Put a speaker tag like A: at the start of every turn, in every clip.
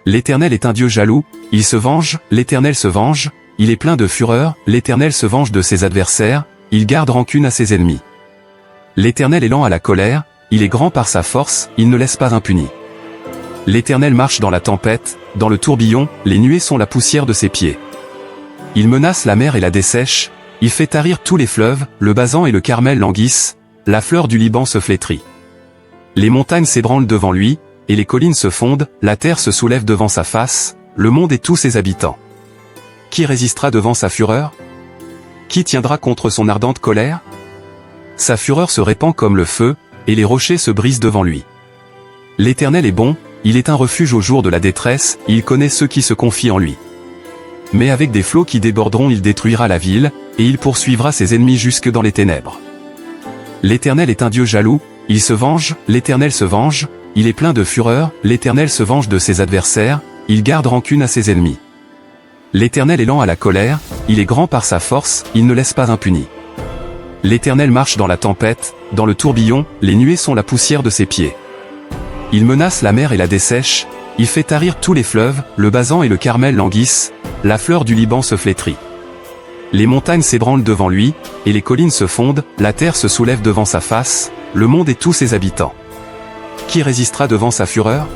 A: L'Éternel est un Dieu jaloux, il se venge, l'Éternel se venge, il est plein de fureur, l'Éternel se venge de ses adversaires, il garde rancune à ses ennemis. L'Éternel est lent à la colère, il est grand par sa force, il ne laisse pas impuni. L'Éternel marche dans la tempête, dans le tourbillon, les nuées sont la poussière de ses pieds. Il menace la mer et la dessèche, il fait tarir tous les fleuves, le Basan et le Carmel languissent, la fleur du Liban se flétrit. Les montagnes s'ébranlent devant lui, et les collines se fondent, la terre se soulève devant sa face, le monde et tous ses habitants. Qui résistera devant sa fureur? Qui tiendra contre son ardente colère? Sa fureur se répand comme le feu, et les rochers se brisent devant lui. L'Éternel est bon, il est un refuge au jour de la détresse, il connaît ceux qui se confient en lui. Mais avec des flots qui déborderont il détruira la ville, et il poursuivra ses ennemis jusque dans les ténèbres. L'Éternel est un Dieu jaloux, il se venge, l'Éternel se venge, il est plein de fureur, l'Éternel se venge de ses adversaires, il garde rancune à ses ennemis. L'Éternel est lent à la colère, il est grand par sa force, il ne laisse pas impuni. L'Éternel marche dans la tempête, dans le tourbillon, les nuées sont la poussière de ses pieds. Il menace la mer et la dessèche, il fait tarir tous les fleuves, le Basan et le Carmel languissent, la fleur du Liban se flétrit. Les montagnes s'ébranlent devant lui, et les collines se fondent, la terre se soulève devant sa face, le monde et tous ses habitants. Qui résistera devant sa fureur?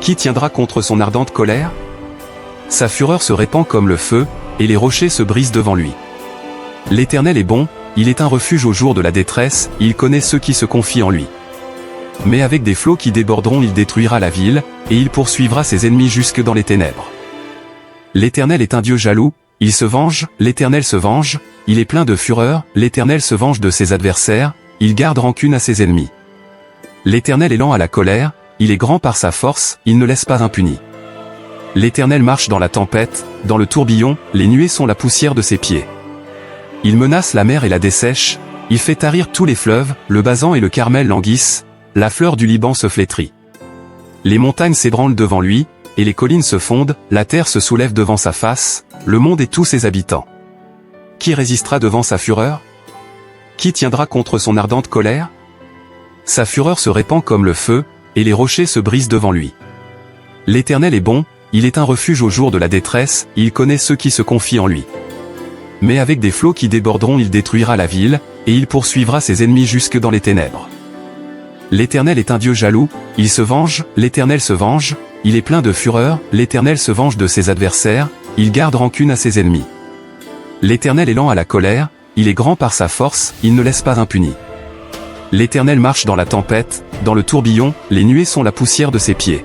A: Qui tiendra contre son ardente colère? Sa fureur se répand comme le feu, et les rochers se brisent devant lui. L'Éternel est bon, il est un refuge au jour de la détresse, il connaît ceux qui se confient en lui. Mais avec des flots qui déborderont il détruira la ville, et il poursuivra ses ennemis jusque dans les ténèbres. L'Éternel est un Dieu jaloux, il se venge, l'Éternel se venge, il est plein de fureur, l'Éternel se venge de ses adversaires, il garde rancune à ses ennemis. L'Éternel est lent à la colère, il est grand par sa force, il ne laisse pas impuni. L'Éternel marche dans la tempête, dans le tourbillon, les nuées sont la poussière de ses pieds. Il menace la mer et la dessèche, il fait tarir tous les fleuves, le Basan et le Carmel languissent, la fleur du Liban se flétrit. Les montagnes s'ébranlent devant lui, et les collines se fondent, la terre se soulève devant sa face, le monde et tous ses habitants. Qui résistera devant sa fureur? Qui tiendra contre son ardente colère? Sa fureur se répand comme le feu, et les rochers se brisent devant lui. L'Éternel est bon, il est un refuge au jour de la détresse, il connaît ceux qui se confient en lui. Mais avec des flots qui déborderont il détruira la ville, et il poursuivra ses ennemis jusque dans les ténèbres. L'Éternel est un Dieu jaloux, il se venge, l'Éternel se venge, il est plein de fureur, l'Éternel se venge de ses adversaires, il garde rancune à ses ennemis. L'Éternel est lent à la colère, il est grand par sa force, il ne laisse pas impuni. L'Éternel marche dans la tempête, dans le tourbillon, les nuées sont la poussière de ses pieds.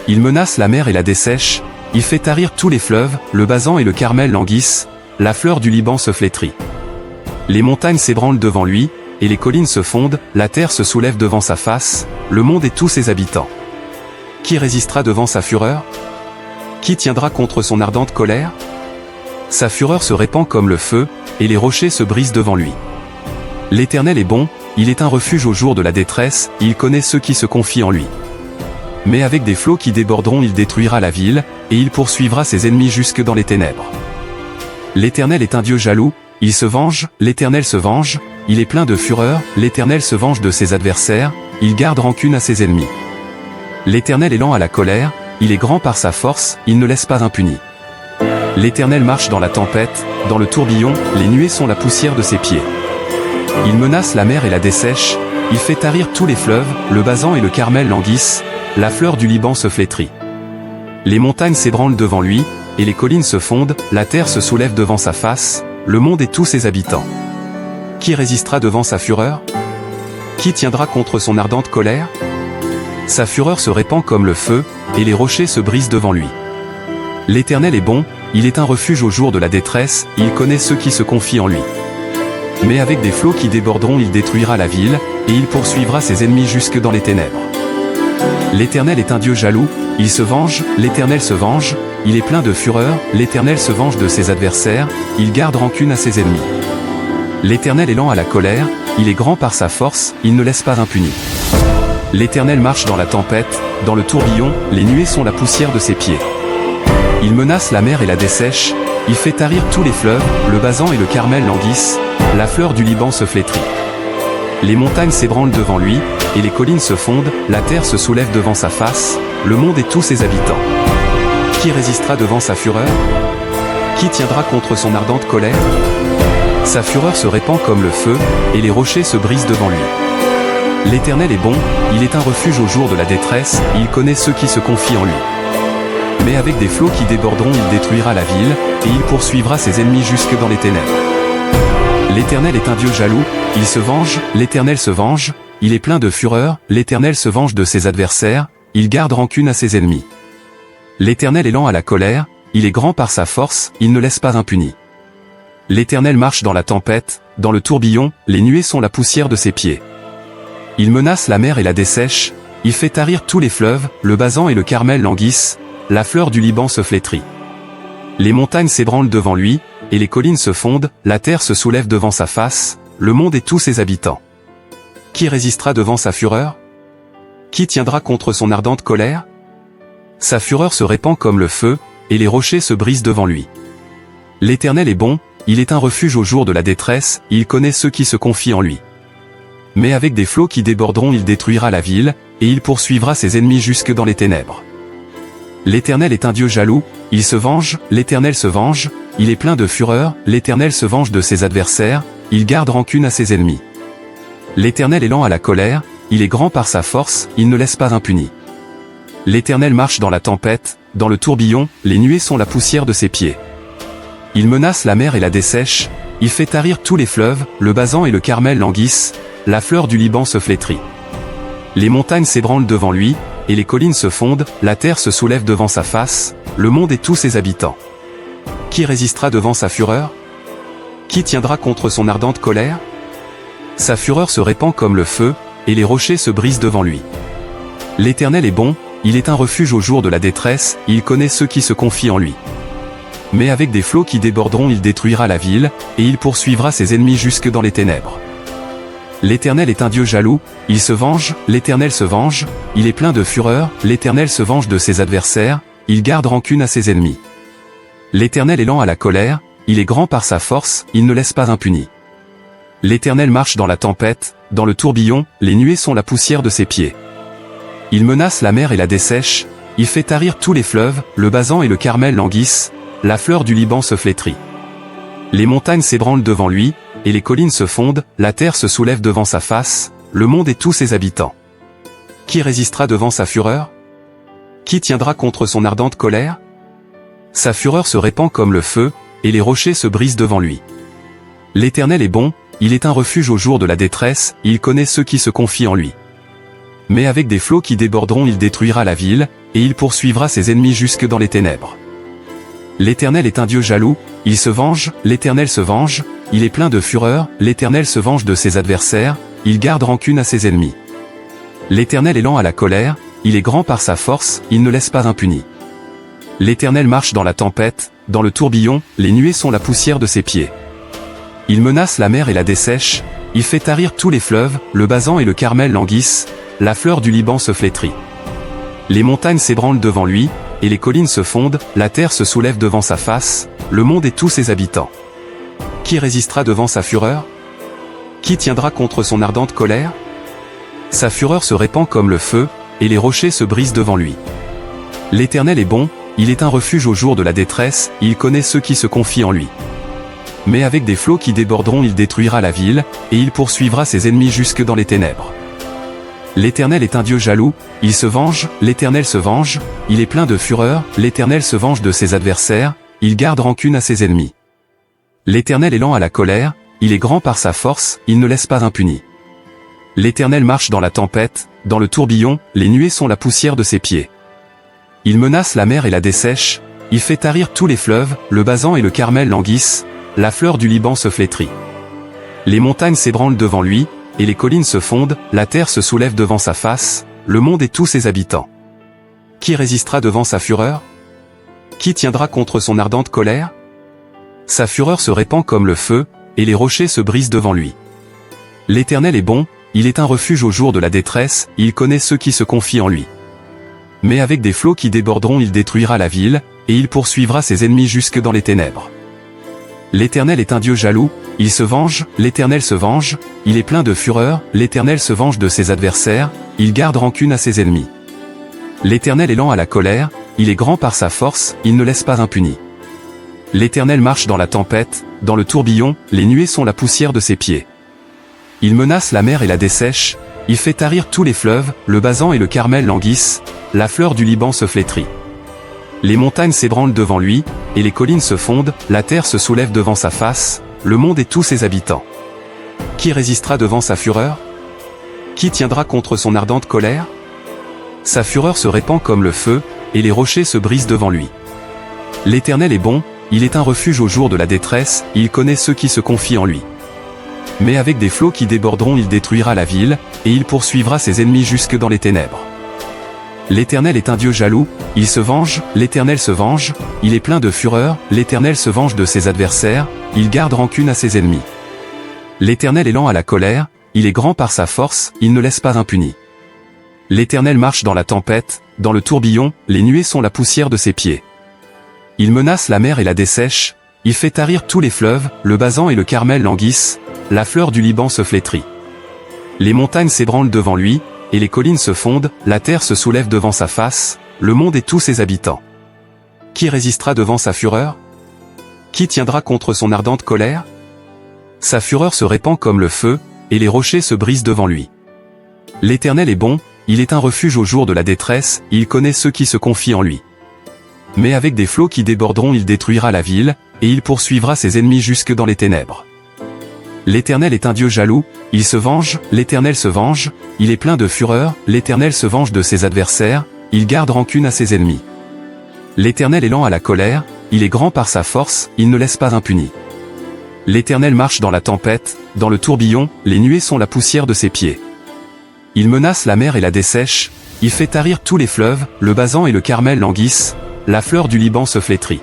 A: Il menace la mer et la dessèche, il fait tarir tous les fleuves, le Basan et le Carmel languissent, la fleur du Liban se flétrit. Les montagnes s'ébranlent devant lui, et les collines se fondent, la terre se soulève devant sa face, le monde et tous ses habitants. Qui résistera devant sa fureur? Qui tiendra contre son ardente colère? Sa fureur se répand comme le feu, et les rochers se brisent devant lui. L'Éternel est bon, il est un refuge au jour de la détresse, il connaît ceux qui se confient en lui. Mais avec des flots qui déborderont il détruira la ville, et il poursuivra ses ennemis jusque dans les ténèbres. L'Éternel est un Dieu jaloux, il se venge, l'Éternel se venge, il est plein de fureur, l'Éternel se venge de ses adversaires, il garde rancune à ses ennemis. L'Éternel est lent à la colère, il est grand par sa force, il ne laisse pas impuni. L'Éternel marche dans la tempête, dans le tourbillon, les nuées sont la poussière de ses pieds. Il menace la mer et la dessèche, il fait tarir tous les fleuves, le Basan et le Carmel languissent, la fleur du Liban se flétrit. Les montagnes s'ébranlent devant lui, et les collines se fondent, la terre se soulève devant sa face, le monde et tous ses habitants. Qui résistera devant sa fureur? Qui tiendra contre son ardente colère? Sa fureur se répand comme le feu, et les rochers se brisent devant lui. L'Éternel est bon, il est un refuge au jour de la détresse, il connaît ceux qui se confient en lui. Mais avec des flots qui déborderont il détruira la ville, et il poursuivra ses ennemis jusque dans les ténèbres. L'Éternel est un Dieu jaloux, il se venge, l'Éternel se venge, il est plein de fureur, l'Éternel se venge de ses adversaires, il garde rancune à ses ennemis. L'Éternel est lent à la colère, il est grand par sa force, il ne laisse pas impuni. L'Éternel marche dans la tempête, dans le tourbillon, les nuées sont la poussière de ses pieds. Il menace la mer et la dessèche, il fait tarir tous les fleuves, le Basan et le Carmel languissent, la fleur du Liban se flétrit. Les montagnes s'ébranlent devant lui, et les collines se fondent, la terre se soulève devant sa face, le monde et tous ses habitants. Qui résistera devant sa fureur? Qui tiendra contre son ardente colère? Sa fureur se répand comme le feu, et les rochers se brisent devant lui. L'Éternel est bon, il est un refuge au jour de la détresse, il connaît ceux qui se confient en lui. Mais avec des flots qui déborderont il détruira la ville, et il poursuivra ses ennemis jusque dans les ténèbres. L'Éternel est un Dieu jaloux, il se venge, l'Éternel se venge, il est plein de fureur, l'Éternel se venge de ses adversaires, il garde rancune à ses ennemis. L'Éternel est lent à la colère, il est grand par sa force, il ne laisse pas impuni. L'Éternel marche dans la tempête, dans le tourbillon, les nuées sont la poussière de ses pieds. Il menace la mer et la dessèche, il fait tarir tous les fleuves, le Basan et le Carmel languissent, la fleur du Liban se flétrit. Les montagnes s'ébranlent devant lui, et les collines se fondent, la terre se soulève devant sa face, le monde et tous ses habitants. Qui résistera devant sa fureur? Qui tiendra contre son ardente colère? Sa fureur se répand comme le feu, et les rochers se brisent devant lui. L'Éternel est bon, il est un refuge au jour de la détresse, il connaît ceux qui se confient en lui. Mais avec des flots qui déborderont il détruira la ville, et il poursuivra ses ennemis jusque dans les ténèbres. L'Éternel est un Dieu jaloux, il se venge, l'Éternel se venge, il est plein de fureur, l'Éternel se venge de ses adversaires, il garde rancune à ses ennemis. L'Éternel est lent à la colère, il est grand par sa force, il ne laisse pas impuni. L'Éternel marche dans la tempête, dans le tourbillon, les nuées sont la poussière de ses pieds. Il menace la mer et la dessèche, il fait tarir tous les fleuves, le Basan et le Carmel languissent, la fleur du Liban se flétrit. Les montagnes s'ébranlent devant lui, et les collines se fondent, la terre se soulève devant sa face, le monde et tous ses habitants. Qui résistera devant sa fureur? Qui tiendra contre son ardente colère? Sa fureur se répand comme le feu, et les rochers se brisent devant lui. L'Éternel est bon, il est un refuge au jour de la détresse, il connaît ceux qui se confient en lui. Mais avec des flots qui déborderont il détruira la ville, et il poursuivra ses ennemis jusque dans les ténèbres. L'Éternel est un Dieu jaloux, il se venge, l'Éternel se venge, il est plein de fureur, l'Éternel se venge de ses adversaires, il garde rancune à ses ennemis. L'Éternel est lent à la colère, il est grand par sa force, il ne laisse pas impuni. L'Éternel marche dans la tempête, dans le tourbillon, les nuées sont la poussière de ses pieds. Il menace la mer et la dessèche, il fait tarir tous les fleuves, le Basan et le Carmel languissent, la fleur du Liban se flétrit. Les montagnes s'ébranlent devant lui, et les collines se fondent, la terre se soulève devant sa face, le monde et tous ses habitants. Qui résistera devant sa fureur? Qui tiendra contre son ardente colère? Sa fureur se répand comme le feu, et les rochers se brisent devant lui. L'Éternel est bon, il est un refuge au jour de la détresse, il connaît ceux qui se confient en lui. Mais avec des flots qui déborderont il détruira la ville, et il poursuivra ses ennemis jusque dans les ténèbres. L'Éternel est un Dieu jaloux, il se venge, l'Éternel se venge, il est plein de fureur, l'Éternel se venge de ses adversaires, il garde rancune à ses ennemis. L'Éternel est lent à la colère, il est grand par sa force, il ne laisse pas impuni. L'Éternel marche dans la tempête, dans le tourbillon, les nuées sont la poussière de ses pieds. Il menace la mer et la dessèche, il fait tarir tous les fleuves, le Basan et le Carmel languissent, la fleur du Liban se flétrit. Les montagnes s'ébranlent devant lui, et les collines se fondent, la terre se soulève devant sa face, le monde et tous ses habitants. Qui résistera devant sa fureur? Qui tiendra contre son ardente colère? Sa fureur se répand comme le feu, et les rochers se brisent devant lui. L'Éternel est bon, il est un refuge au jour de la détresse, il connaît ceux qui se confient en lui. Mais avec des flots qui déborderont il détruira la ville, et il poursuivra ses ennemis jusque dans les ténèbres. L'Éternel est un Dieu jaloux, il se venge, l'Éternel se venge, il est plein de fureur, l'Éternel se venge de ses adversaires, il garde rancune à ses ennemis. L'Éternel est lent à la colère, il est grand par sa force, il ne laisse pas impuni. L'Éternel marche dans la tempête, dans le tourbillon, les nuées sont la poussière de ses pieds. Il menace la mer et la dessèche, il fait tarir tous les fleuves, le Basan et le Carmel languissent, la fleur du Liban se flétrit. Les montagnes s'ébranlent devant lui, et les collines se fondent, la terre se soulève devant sa face, le monde et tous ses habitants. Qui résistera devant sa fureur? Qui tiendra contre son ardente colère? Sa fureur se répand comme le feu, et les rochers se brisent devant lui. L'Éternel est bon, il est un refuge au jour de la détresse, il connaît ceux qui se confient en lui. Mais avec des flots qui déborderont il détruira la ville, et il poursuivra ses ennemis jusque dans les ténèbres. L'Éternel est un Dieu jaloux, il se venge, l'Éternel se venge, il est plein de fureur, l'Éternel se venge de ses adversaires, il garde rancune à ses ennemis. L'Éternel est lent à la colère, il est grand par sa force, il ne laisse pas impuni. L'Éternel marche dans la tempête, dans le tourbillon, les nuées sont la poussière de ses pieds. Il menace la mer et la dessèche, il fait tarir tous les fleuves, le Basan et le Carmel languissent, la fleur du Liban se flétrit. Les montagnes s'ébranlent devant lui, et les collines se fondent, la terre se soulève devant sa face, le monde et tous ses habitants. Qui résistera devant sa fureur? Qui tiendra contre son ardente colère? Sa fureur se répand comme le feu, et les rochers se brisent devant lui. L'Éternel est bon, il est un refuge au jour de la détresse, il connaît ceux qui se confient en lui. Mais avec des flots qui déborderont il détruira la ville, et il poursuivra ses ennemis jusque dans les ténèbres. L'Éternel est un Dieu jaloux, il se venge, l'Éternel se venge, il est plein de fureur, l'Éternel se venge de ses adversaires, il garde rancune à ses ennemis. L'Éternel est lent à la colère, il est grand par sa force, il ne laisse pas impuni. L'Éternel marche dans la tempête, dans le tourbillon, les nuées sont la poussière de ses pieds. Il menace la mer et la dessèche, il fait tarir tous les fleuves, le Basan et le Carmel languissent, la fleur du Liban se flétrit. Les montagnes s'ébranlent devant lui, et les collines se fondent, la terre se soulève devant sa face, le monde et tous ses habitants. Qui résistera devant sa fureur? Qui tiendra contre son ardente colère? Sa fureur se répand comme le feu, et les rochers se brisent devant lui. L'Éternel est bon, il est un refuge au jour de la détresse, il connaît ceux qui se confient en lui. Mais avec des flots qui déborderont il détruira la ville, et il poursuivra ses ennemis jusque dans les ténèbres. L'Éternel est un Dieu jaloux, il se venge, l'Éternel se venge, il est plein de fureur, l'Éternel se venge de ses adversaires, il garde rancune à ses ennemis. L'Éternel est lent à la colère, il est grand par sa force, il ne laisse pas impuni. L'Éternel marche dans la tempête, dans le tourbillon, les nuées sont la poussière de ses pieds. Il menace la mer et la dessèche, il fait tarir tous les fleuves, le Basan et le Carmel languissent, la fleur du Liban se flétrit.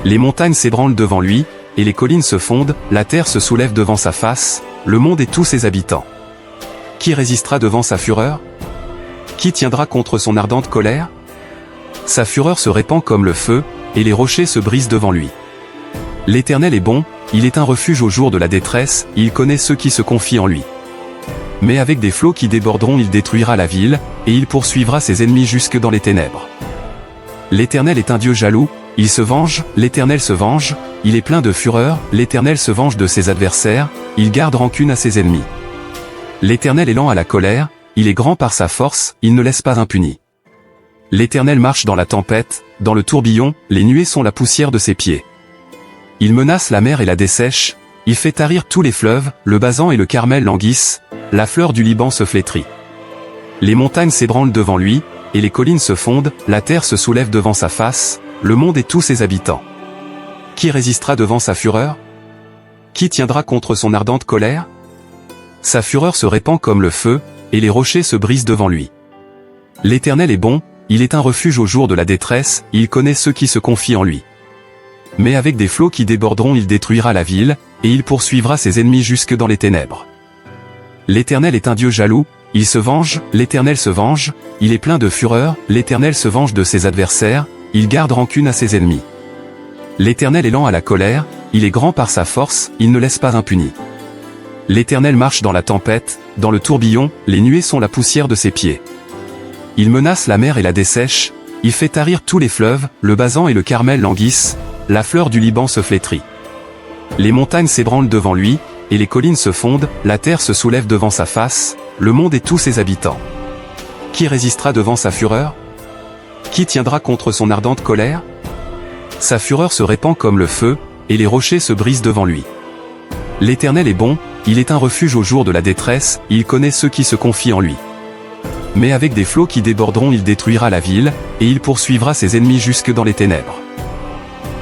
A: Les montagnes s'ébranlent devant lui, et les collines se fondent, la terre se soulève devant sa face, le monde et tous ses habitants. Qui résistera devant sa fureur? Qui tiendra contre son ardente colère? Sa fureur se répand comme le feu, et les rochers se brisent devant lui. L'Éternel est bon, il est un refuge au jour de la détresse, il connaît ceux qui se confient en lui. Mais avec des flots qui déborderont il détruira la ville, et il poursuivra ses ennemis jusque dans les ténèbres. L'Éternel est un Dieu jaloux, il se venge, l'Éternel se venge, il est plein de fureur, l'Éternel se venge de ses adversaires, il garde rancune à ses ennemis. L'Éternel est lent à la colère, il est grand par sa force, il ne laisse pas impuni. L'Éternel marche dans la tempête, dans le tourbillon, les nuées sont la poussière de ses pieds. Il menace la mer et la dessèche, il fait tarir tous les fleuves, le Basan et le Carmel languissent, la fleur du Liban se flétrit. Les montagnes s'ébranlent devant lui, et les collines se fondent, la terre se soulève devant sa face, le monde et tous ses habitants. Qui résistera devant sa fureur? Qui tiendra contre son ardente colère? Sa fureur se répand comme le feu, et les rochers se brisent devant lui. L'Éternel est bon, il est un refuge au jour de la détresse, il connaît ceux qui se confient en lui. Mais avec des flots qui déborderont il détruira la ville, et il poursuivra ses ennemis jusque dans les ténèbres. L'Éternel est un Dieu jaloux, il se venge, l'Éternel se venge, il est plein de fureur, l'Éternel se venge de ses adversaires, il garde rancune à ses ennemis. L'Éternel est lent à la colère, il est grand par sa force, il ne laisse pas impuni. L'Éternel marche dans la tempête, dans le tourbillon, les nuées sont la poussière de ses pieds. Il menace la mer et la dessèche, il fait tarir tous les fleuves, le Basan et le Carmel languissent, la fleur du Liban se flétrit. Les montagnes s'ébranlent devant lui, et les collines se fondent, la terre se soulève devant sa face, le monde et tous ses habitants. Qui résistera devant sa fureur? Qui tiendra contre son ardente colère? Sa fureur se répand comme le feu, et les rochers se brisent devant lui. L'Éternel est bon, il est un refuge au jour de la détresse, il connaît ceux qui se confient en lui. Mais avec des flots qui déborderont il détruira la ville, et il poursuivra ses ennemis jusque dans les ténèbres.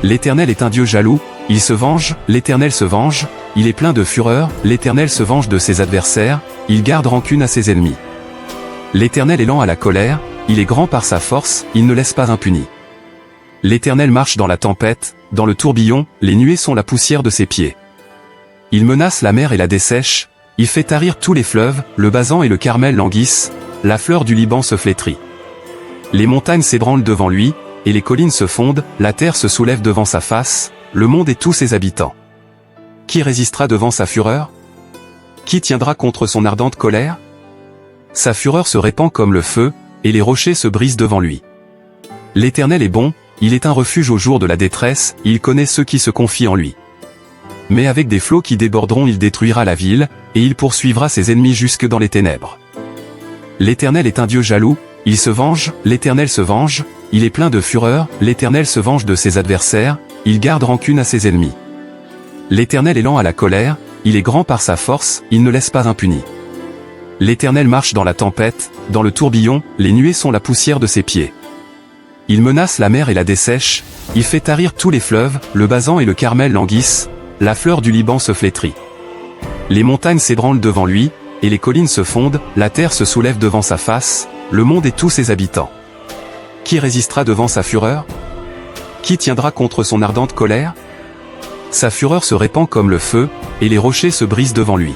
A: L'Éternel est un Dieu jaloux, il se venge, l'Éternel se venge, il est plein de fureur, l'Éternel se venge de ses adversaires, il garde rancune à ses ennemis. L'Éternel est lent à la colère, il est grand par sa force, il ne laisse pas impuni. L'Éternel marche dans la tempête, dans le tourbillon, les nuées sont la poussière de ses pieds. Il menace la mer et la dessèche, il fait tarir tous les fleuves, le Basan et le Carmel languissent, la fleur du Liban se flétrit. Les montagnes s'ébranlent devant lui, et les collines se fondent, la terre se soulève devant sa face, le monde et tous ses habitants. Qui résistera devant sa fureur? Qui tiendra contre son ardente colère? Sa fureur se répand comme le feu, et les rochers se brisent devant lui. L'Éternel est bon, il est un refuge au jour de la détresse, il connaît ceux qui se confient en lui. Mais avec des flots qui déborderont il détruira la ville, et il poursuivra ses ennemis jusque dans les ténèbres. L'Éternel est un Dieu jaloux, il se venge, l'Éternel se venge, il est plein de fureur, l'Éternel se venge de ses adversaires, il garde rancune à ses ennemis. L'Éternel est lent à la colère, il est grand par sa force, il ne laisse pas impuni. L'Éternel marche dans la tempête, dans le tourbillon, les nuées sont la poussière de ses pieds. Il menace la mer et la dessèche, il fait tarir tous les fleuves, le Basan et le Carmel languissent, la fleur du Liban se flétrit. Les montagnes s'ébranlent devant lui, et les collines se fondent, la terre se soulève devant sa face, le monde et tous ses habitants. Qui résistera devant sa fureur? Qui tiendra contre son ardente colère? Sa fureur se répand comme le feu, et les rochers se brisent devant lui.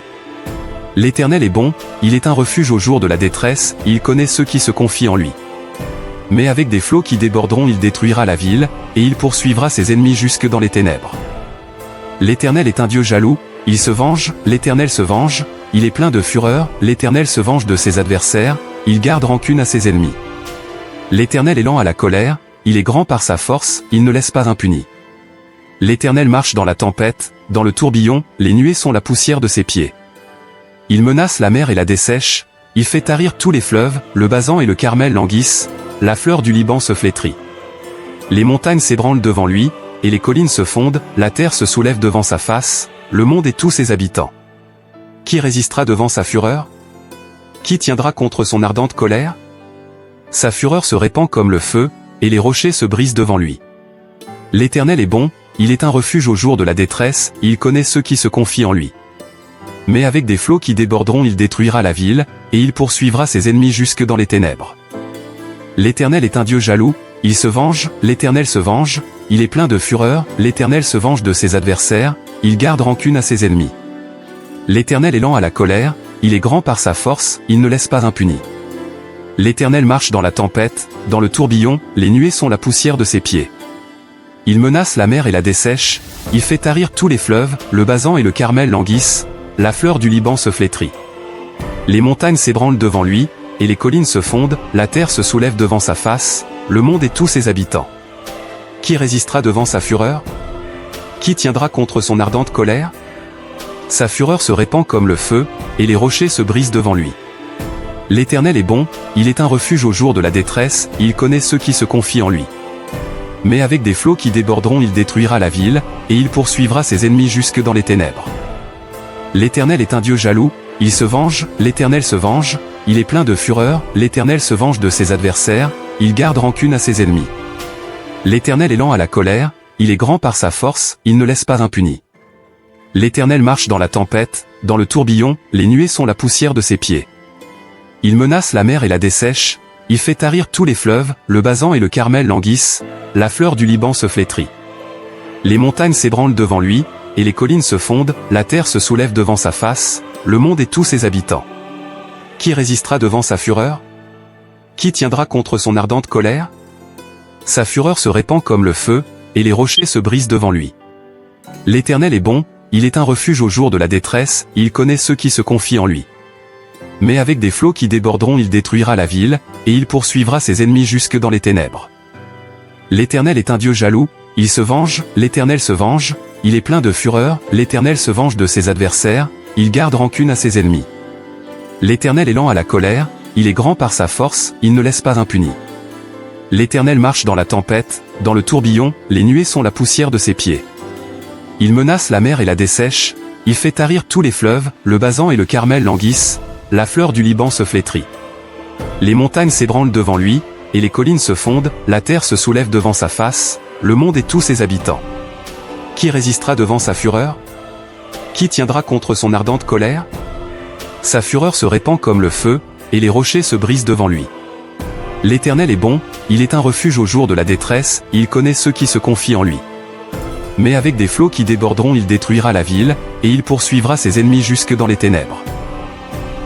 A: L'Éternel est bon, il est un refuge au jour de la détresse, il connaît ceux qui se confient en lui. Mais avec des flots qui déborderont il détruira la ville, et il poursuivra ses ennemis jusque dans les ténèbres. L'Éternel est un Dieu jaloux, il se venge, l'Éternel se venge, il est plein de fureur, l'Éternel se venge de ses adversaires, il garde rancune à ses ennemis. L'Éternel est lent à la colère, il est grand par sa force, il ne laisse pas impuni. L'Éternel marche dans la tempête, dans le tourbillon, les nuées sont la poussière de ses pieds. Il menace la mer et la dessèche, il fait tarir tous les fleuves, le Basan et le Carmel languissent, la fleur du Liban se flétrit. Les montagnes s'ébranlent devant lui, et les collines se fondent, la terre se soulève devant sa face, le monde et tous ses habitants. Qui résistera devant sa fureur? Qui tiendra contre son ardente colère? Sa fureur se répand comme le feu, et les rochers se brisent devant lui. L'Éternel est bon, il est un refuge au jour de la détresse, il connaît ceux qui se confient en lui. Mais avec des flots qui déborderont il détruira la ville, et il poursuivra ses ennemis jusque dans les ténèbres. L'Éternel est un Dieu jaloux, il se venge, l'Éternel se venge, il est plein de fureur, l'Éternel se venge de ses adversaires, il garde rancune à ses ennemis. L'Éternel est lent à la colère, il est grand par sa force, il ne laisse pas impuni. L'Éternel marche dans la tempête, dans le tourbillon, les nuées sont la poussière de ses pieds. Il menace la mer et la dessèche, il fait tarir tous les fleuves, le Basan et le Carmel languissent, la fleur du Liban se flétrit. Les montagnes s'ébranlent devant lui, et les collines se fondent, la terre se soulève devant sa face, le monde et tous ses habitants. Qui résistera devant sa fureur? Qui tiendra contre son ardente colère? Sa fureur se répand comme le feu, et les rochers se brisent devant lui. L'Éternel est bon, il est un refuge au jour de la détresse, il connaît ceux qui se confient en lui. Mais avec des flots qui déborderont il détruira la ville, et il poursuivra ses ennemis jusque dans les ténèbres. L'Éternel est un Dieu jaloux, il se venge, l'Éternel se venge, il est plein de fureur, l'Éternel se venge de ses adversaires, il garde rancune à ses ennemis. L'Éternel est lent à la colère, il est grand par sa force, il ne laisse pas impuni. L'Éternel marche dans la tempête, dans le tourbillon, les nuées sont la poussière de ses pieds. Il menace la mer et la dessèche, il fait tarir tous les fleuves, le Basan et le Carmel languissent, la fleur du Liban se flétrit. Les montagnes s'ébranlent devant lui, et les collines se fondent, la terre se soulève devant sa face, le monde et tous ses habitants. Qui résistera devant sa fureur? Qui tiendra contre son ardente colère? Sa fureur se répand comme le feu, et les rochers se brisent devant lui. L'Éternel est bon, il est un refuge au jour de la détresse, il connaît ceux qui se confient en lui. Mais avec des flots qui déborderont il détruira la ville, et il poursuivra ses ennemis jusque dans les ténèbres. L'Éternel est un Dieu jaloux, il se venge, l'Éternel se venge, il est plein de fureur, l'Éternel se venge de ses adversaires, il garde rancune à ses ennemis. L'Éternel est lent à la colère, il est grand par sa force, il ne laisse pas impuni. L'Éternel marche dans la tempête, dans le tourbillon, les nuées sont la poussière de ses pieds. Il menace la mer et la dessèche, il fait tarir tous les fleuves, le Basan et le Carmel languissent, la fleur du Liban se flétrit. Les montagnes s'ébranlent devant lui, et les collines se fondent, la terre se soulève devant sa face, le monde et tous ses habitants. Qui résistera devant sa fureur? Qui tiendra contre son ardente colère? Sa fureur se répand comme le feu, et les rochers se brisent devant lui. L'Éternel est bon, il est un refuge au jour de la détresse, il connaît ceux qui se confient en lui. Mais avec des flots qui déborderont il détruira la ville, et il poursuivra ses ennemis jusque dans les ténèbres.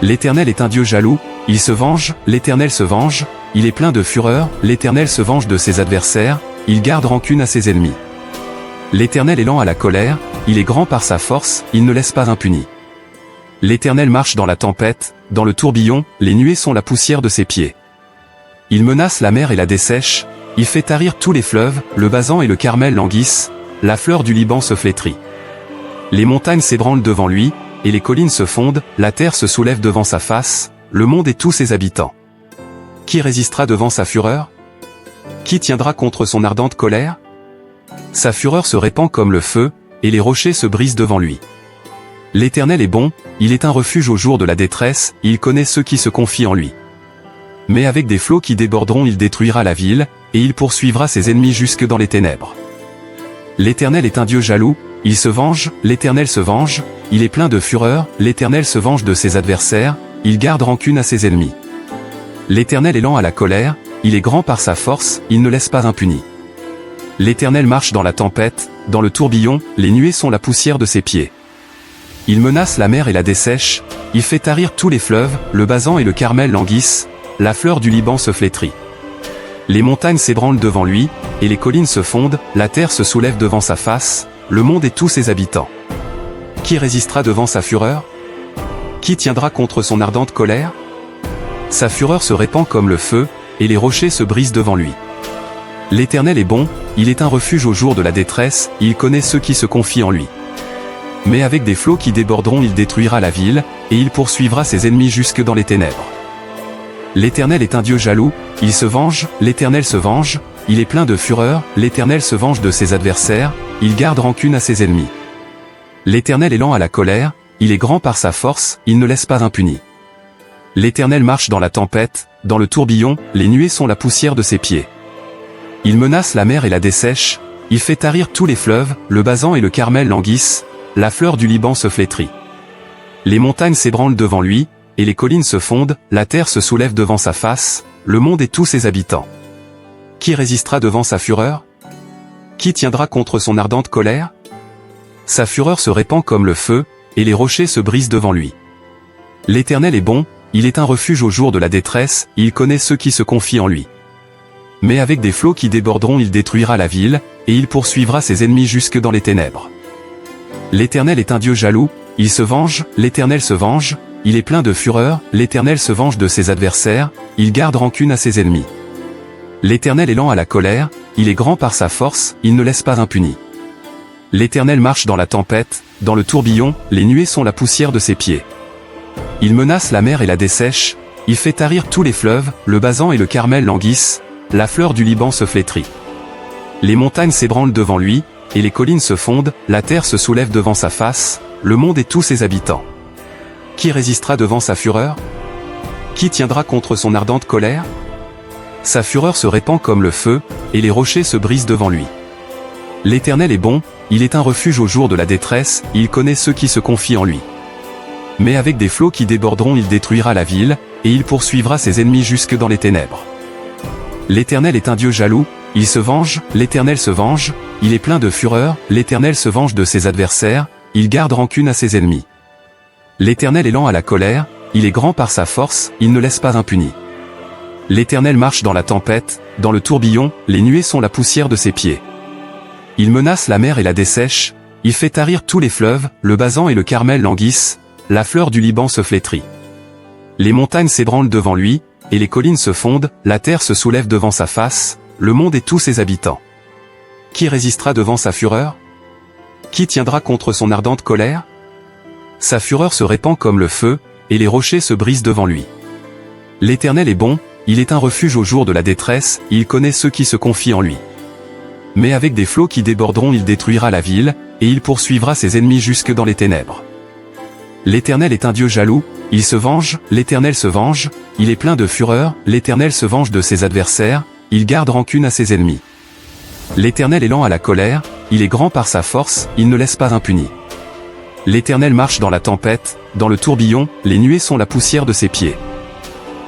A: L'Éternel est un Dieu jaloux, il se venge, l'Éternel se venge, il est plein de fureur, l'Éternel se venge de ses adversaires, il garde rancune à ses ennemis. L'Éternel est lent à la colère, il est grand par sa force, il ne laisse pas impuni. L'Éternel marche dans la tempête, dans le tourbillon, les nuées sont la poussière de ses pieds. Il menace la mer et la dessèche, il fait tarir tous les fleuves, le Basan et le Carmel languissent, la fleur du Liban se flétrit. Les montagnes s'ébranlent devant lui, et les collines se fondent, la terre se soulève devant sa face, le monde et tous ses habitants. Qui résistera devant sa fureur? Qui tiendra contre son ardente colère? Sa fureur se répand comme le feu, et les rochers se brisent devant lui. L'Éternel est bon, il est un refuge au jour de la détresse, il connaît ceux qui se confient en lui. Mais avec des flots qui déborderont il détruira la ville, et il poursuivra ses ennemis jusque dans les ténèbres. L'Éternel est un Dieu jaloux, il se venge, l'Éternel se venge, il est plein de fureur, l'Éternel se venge de ses adversaires, il garde rancune à ses ennemis. L'Éternel est lent à la colère, il est grand par sa force, il ne laisse pas impuni. L'Éternel marche dans la tempête, dans le tourbillon, les nuées sont la poussière de ses pieds. Il menace la mer et la dessèche, il fait tarir tous les fleuves, le Basan et le Carmel languissent, la fleur du Liban se flétrit. Les montagnes s'ébranlent devant lui, et les collines se fondent, la terre se soulève devant sa face, le monde et tous ses habitants. Qui résistera devant sa fureur? Qui tiendra contre son ardente colère? Sa fureur se répand comme le feu, et les rochers se brisent devant lui. L'Éternel est bon, il est un refuge au jour de la détresse, il connaît ceux qui se confient en lui. Mais avec des flots qui déborderont il détruira la ville, et il poursuivra ses ennemis jusque dans les ténèbres. L'Éternel est un Dieu jaloux, il se venge, l'Éternel se venge, il est plein de fureur, l'Éternel se venge de ses adversaires, il garde rancune à ses ennemis. L'Éternel est lent à la colère, il est grand par sa force, il ne laisse pas impuni. L'Éternel marche dans la tempête, dans le tourbillon, les nuées sont la poussière de ses pieds. Il menace la mer et la dessèche, il fait tarir tous les fleuves, le Basan et le Carmel languissent, la fleur du Liban se flétrit. Les montagnes s'ébranlent devant lui, et les collines se fondent, la terre se soulève devant sa face, le monde et tous ses habitants. Qui résistera devant sa fureur? Qui tiendra contre son ardente colère? Sa fureur se répand comme le feu, et les rochers se brisent devant lui. L'Éternel est bon, il est un refuge au jour de la détresse, il connaît ceux qui se confient en lui. Mais avec des flots qui déborderont il détruira la ville, et il poursuivra ses ennemis jusque dans les ténèbres. L'Éternel est un Dieu jaloux, il se venge, l'Éternel se venge, il est plein de fureur, l'Éternel se venge de ses adversaires, il garde rancune à ses ennemis. L'Éternel est lent à la colère, il est grand par sa force, il ne laisse pas impuni. L'Éternel marche dans la tempête, dans le tourbillon, les nuées sont la poussière de ses pieds. Il menace la mer et la dessèche, il fait tarir tous les fleuves, le Basan et le Carmel languissent, la fleur du Liban se flétrit. Les montagnes s'ébranlent devant lui, et les collines se fondent, la terre se soulève devant sa face, le monde et tous ses habitants. Qui résistera devant sa fureur? Qui tiendra contre son ardente colère? Sa fureur se répand comme le feu, et les rochers se brisent devant lui. L'Éternel est bon, il est un refuge au jour de la détresse, il connaît ceux qui se confient en lui. Mais avec des flots qui déborderont il détruira la ville, et il poursuivra ses ennemis jusque dans les ténèbres. L'Éternel est un Dieu jaloux, il se venge, l'Éternel se venge, il est plein de fureur, l'Éternel se venge de ses adversaires, il garde rancune à ses ennemis. L'Éternel est lent à la colère, il est grand par sa force, il ne laisse pas impuni. L'Éternel marche dans la tempête, dans le tourbillon, les nuées sont la poussière de ses pieds. Il menace la mer et la dessèche, il fait tarir tous les fleuves, le Basan et le Carmel languissent, la fleur du Liban se flétrit. Les montagnes s'ébranlent devant lui, et les collines se fondent, la terre se soulève devant sa face, le monde et tous ses habitants. Qui résistera devant sa fureur? Qui tiendra contre son ardente colère? Sa fureur se répand comme le feu, et les rochers se brisent devant lui. L'Éternel est bon, il est un refuge au jour de la détresse, il connaît ceux qui se confient en lui. Mais avec des flots qui déborderont il détruira la ville, et il poursuivra ses ennemis jusque dans les ténèbres. L'Éternel est un Dieu jaloux, il se venge, l'Éternel se venge, il est plein de fureur, l'Éternel se venge de ses adversaires, il garde rancune à ses ennemis. L'Éternel est lent à la colère, il est grand par sa force, il ne laisse pas impuni. L'Éternel marche dans la tempête, dans le tourbillon, les nuées sont la poussière de ses pieds.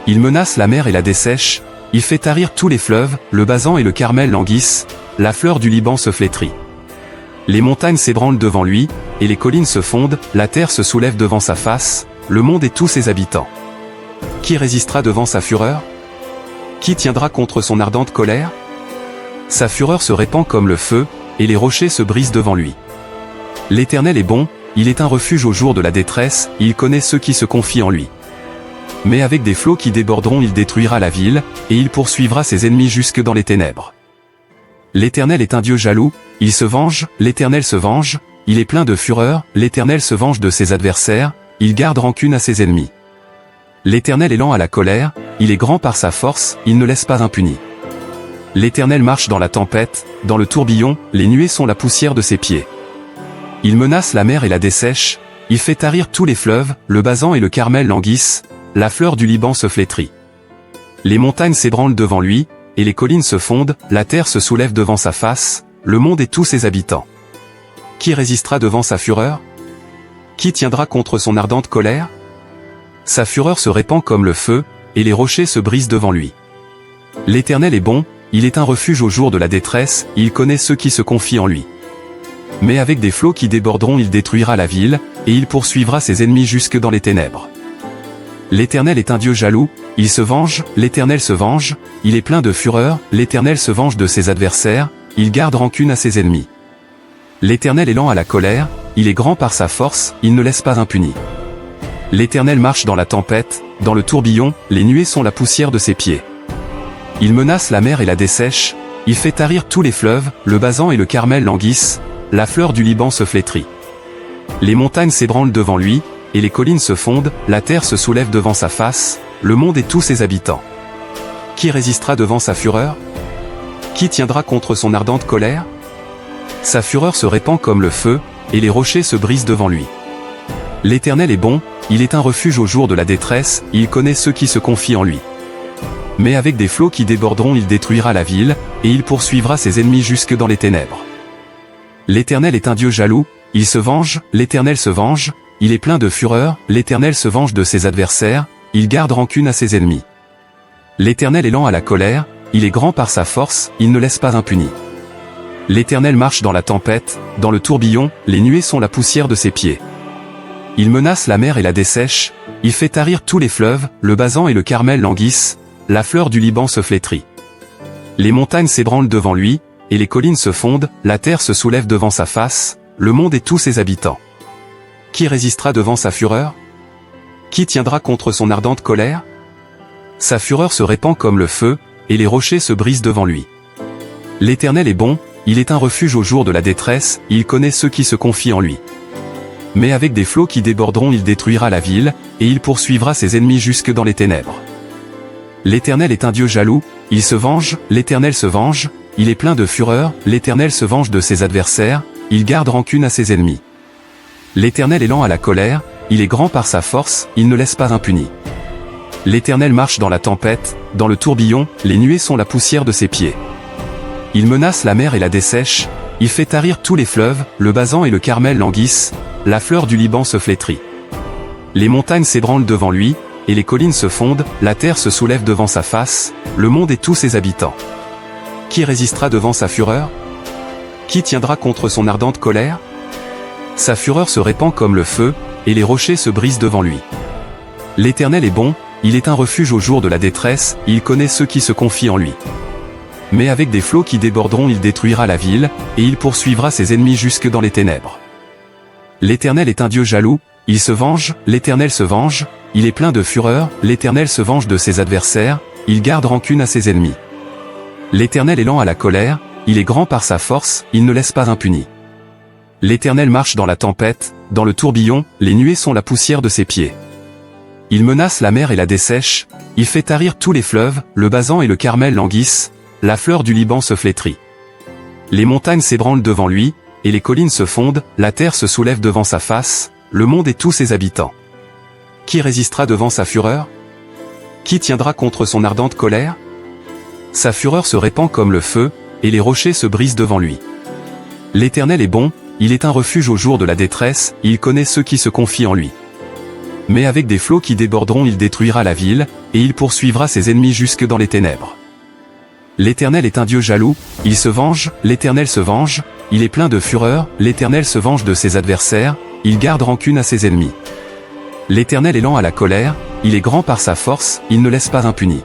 A: Il menace la mer et la dessèche, il fait tarir tous les fleuves, le Basan et le Carmel languissent, la fleur du Liban se flétrit. Les montagnes s'ébranlent devant lui, et les collines se fondent, la terre se soulève devant sa face, le monde et tous ses habitants. Qui résistera devant sa fureur? Qui tiendra contre son ardente colère? Sa fureur se répand comme le feu, et les rochers se brisent devant lui. L'Éternel est bon, il est un refuge au jour de la détresse, il connaît ceux qui se confient en lui. Mais avec des flots qui déborderont il détruira la ville, et il poursuivra ses ennemis jusque dans les ténèbres. L'Éternel est un Dieu jaloux, il se venge, l'Éternel se venge, il est plein de fureur, l'Éternel se venge de ses adversaires, il garde rancune à ses ennemis. L'Éternel est lent à la colère, il est grand par sa force, il ne laisse pas impuni. L'Éternel marche dans la tempête, dans le tourbillon, les nuées sont la poussière de ses pieds. Il menace la mer et la dessèche, il fait tarir tous les fleuves, le Basan et le Carmel languissent, la fleur du Liban se flétrit. Les montagnes s'ébranlent devant lui, et les collines se fondent, la terre se soulève devant sa face, le monde et tous ses habitants. Qui résistera devant sa fureur? Qui tiendra contre son ardente colère? Sa fureur se répand comme le feu, et les rochers se brisent devant lui. L'Éternel est bon, il est un refuge au jour de la détresse, il connaît ceux qui se confient en lui. Mais avec des flots qui déborderont il détruira la ville, et il poursuivra ses ennemis jusque dans les ténèbres. L'Éternel est un Dieu jaloux, il se venge, l'Éternel se venge, il est plein de fureur, l'Éternel se venge de ses adversaires, il garde rancune à ses ennemis. L'Éternel est lent à la colère, il est grand par sa force, il ne laisse pas impuni. L'Éternel marche dans la tempête, dans le tourbillon, les nuées sont la poussière de ses pieds. Il menace la mer et la dessèche, il fait tarir tous les fleuves, le Basan et le Carmel languissent, la fleur du Liban se flétrit. Les montagnes s'ébranlent devant lui, et les collines se fondent, la terre se soulève devant sa face, le monde et tous ses habitants. Qui résistera devant sa fureur? Qui tiendra contre son ardente colère? Sa fureur se répand comme le feu, et les rochers se brisent devant lui. L'Éternel est bon, il est un refuge au jour de la détresse, il connaît ceux qui se confient en lui. Mais avec des flots qui déborderont il détruira la ville, et il poursuivra ses ennemis jusque dans les ténèbres. L'Éternel est un Dieu jaloux, il se venge, l'Éternel se venge, il est plein de fureur, l'Éternel se venge de ses adversaires, il garde rancune à ses ennemis. L'Éternel est lent à la colère, il est grand par sa force, il ne laisse pas impuni. L'Éternel marche dans la tempête, dans le tourbillon, les nuées sont la poussière de ses pieds. Il menace la mer et la dessèche, il fait tarir tous les fleuves, le Basan et le Carmel languissent, la fleur du Liban se flétrit. Les montagnes s'ébranlent devant lui, et les collines se fondent, la terre se soulève devant sa face, le monde et tous ses habitants. Qui résistera devant sa fureur? Qui tiendra contre son ardente colère? Sa fureur se répand comme le feu, et les rochers se brisent devant lui. L'Éternel est bon, il est un refuge au jour de la détresse, il connaît ceux qui se confient en lui. Mais avec des flots qui déborderont il détruira la ville, et il poursuivra ses ennemis jusque dans les ténèbres. L'Éternel est un Dieu jaloux, il se venge, l'Éternel se venge, il est plein de fureur, l'Éternel se venge de ses adversaires, il garde rancune à ses ennemis. L'Éternel est lent à la colère, il est grand par sa force, il ne laisse pas impuni. L'Éternel marche dans la tempête, dans le tourbillon, les nuées sont la poussière de ses pieds. Il menace la mer et la dessèche, il fait tarir tous les fleuves, le Basan et le Carmel languissent, la fleur du Liban se flétrit. Les montagnes s'ébranlent devant lui, et les collines se fondent, la terre se soulève devant sa face, le monde et tous ses habitants. Qui résistera devant sa fureur? Qui tiendra contre son ardente colère? Sa fureur se répand comme le feu, et les rochers se brisent devant lui. L'Éternel est bon, il est un refuge au jour de la détresse, il connaît ceux qui se confient en lui. Mais avec des flots qui déborderont il détruira la ville, et il poursuivra ses ennemis jusque dans les ténèbres. L'Éternel est un Dieu jaloux, il se venge, l'Éternel se venge, il est plein de fureur, l'Éternel se venge de ses adversaires, il garde rancune à ses ennemis. L'Éternel est lent à la colère, il est grand par sa force, il ne laisse pas impuni. L'Éternel marche dans la tempête, dans le tourbillon, les nuées sont la poussière de ses pieds. Il menace la mer et la dessèche, il fait tarir tous les fleuves, le Basan et le Carmel languissent, la fleur du Liban se flétrit. Les montagnes s'ébranlent devant lui, et les collines se fondent, la terre se soulève devant sa face, le monde et tous ses habitants. Qui résistera devant sa fureur? Qui tiendra contre son ardente colère? Sa fureur se répand comme le feu, et les rochers se brisent devant lui. L'Éternel est bon, il est un refuge au jour de la détresse, il connaît ceux qui se confient en lui. Mais avec des flots qui déborderont il détruira la ville, et il poursuivra ses ennemis jusque dans les ténèbres. L'Éternel est un Dieu jaloux, il se venge, l'Éternel se venge, il est plein de fureur, l'Éternel se venge de ses adversaires, il garde rancune à ses ennemis. L'Éternel est lent à la colère, il est grand par sa force, il ne laisse pas impuni.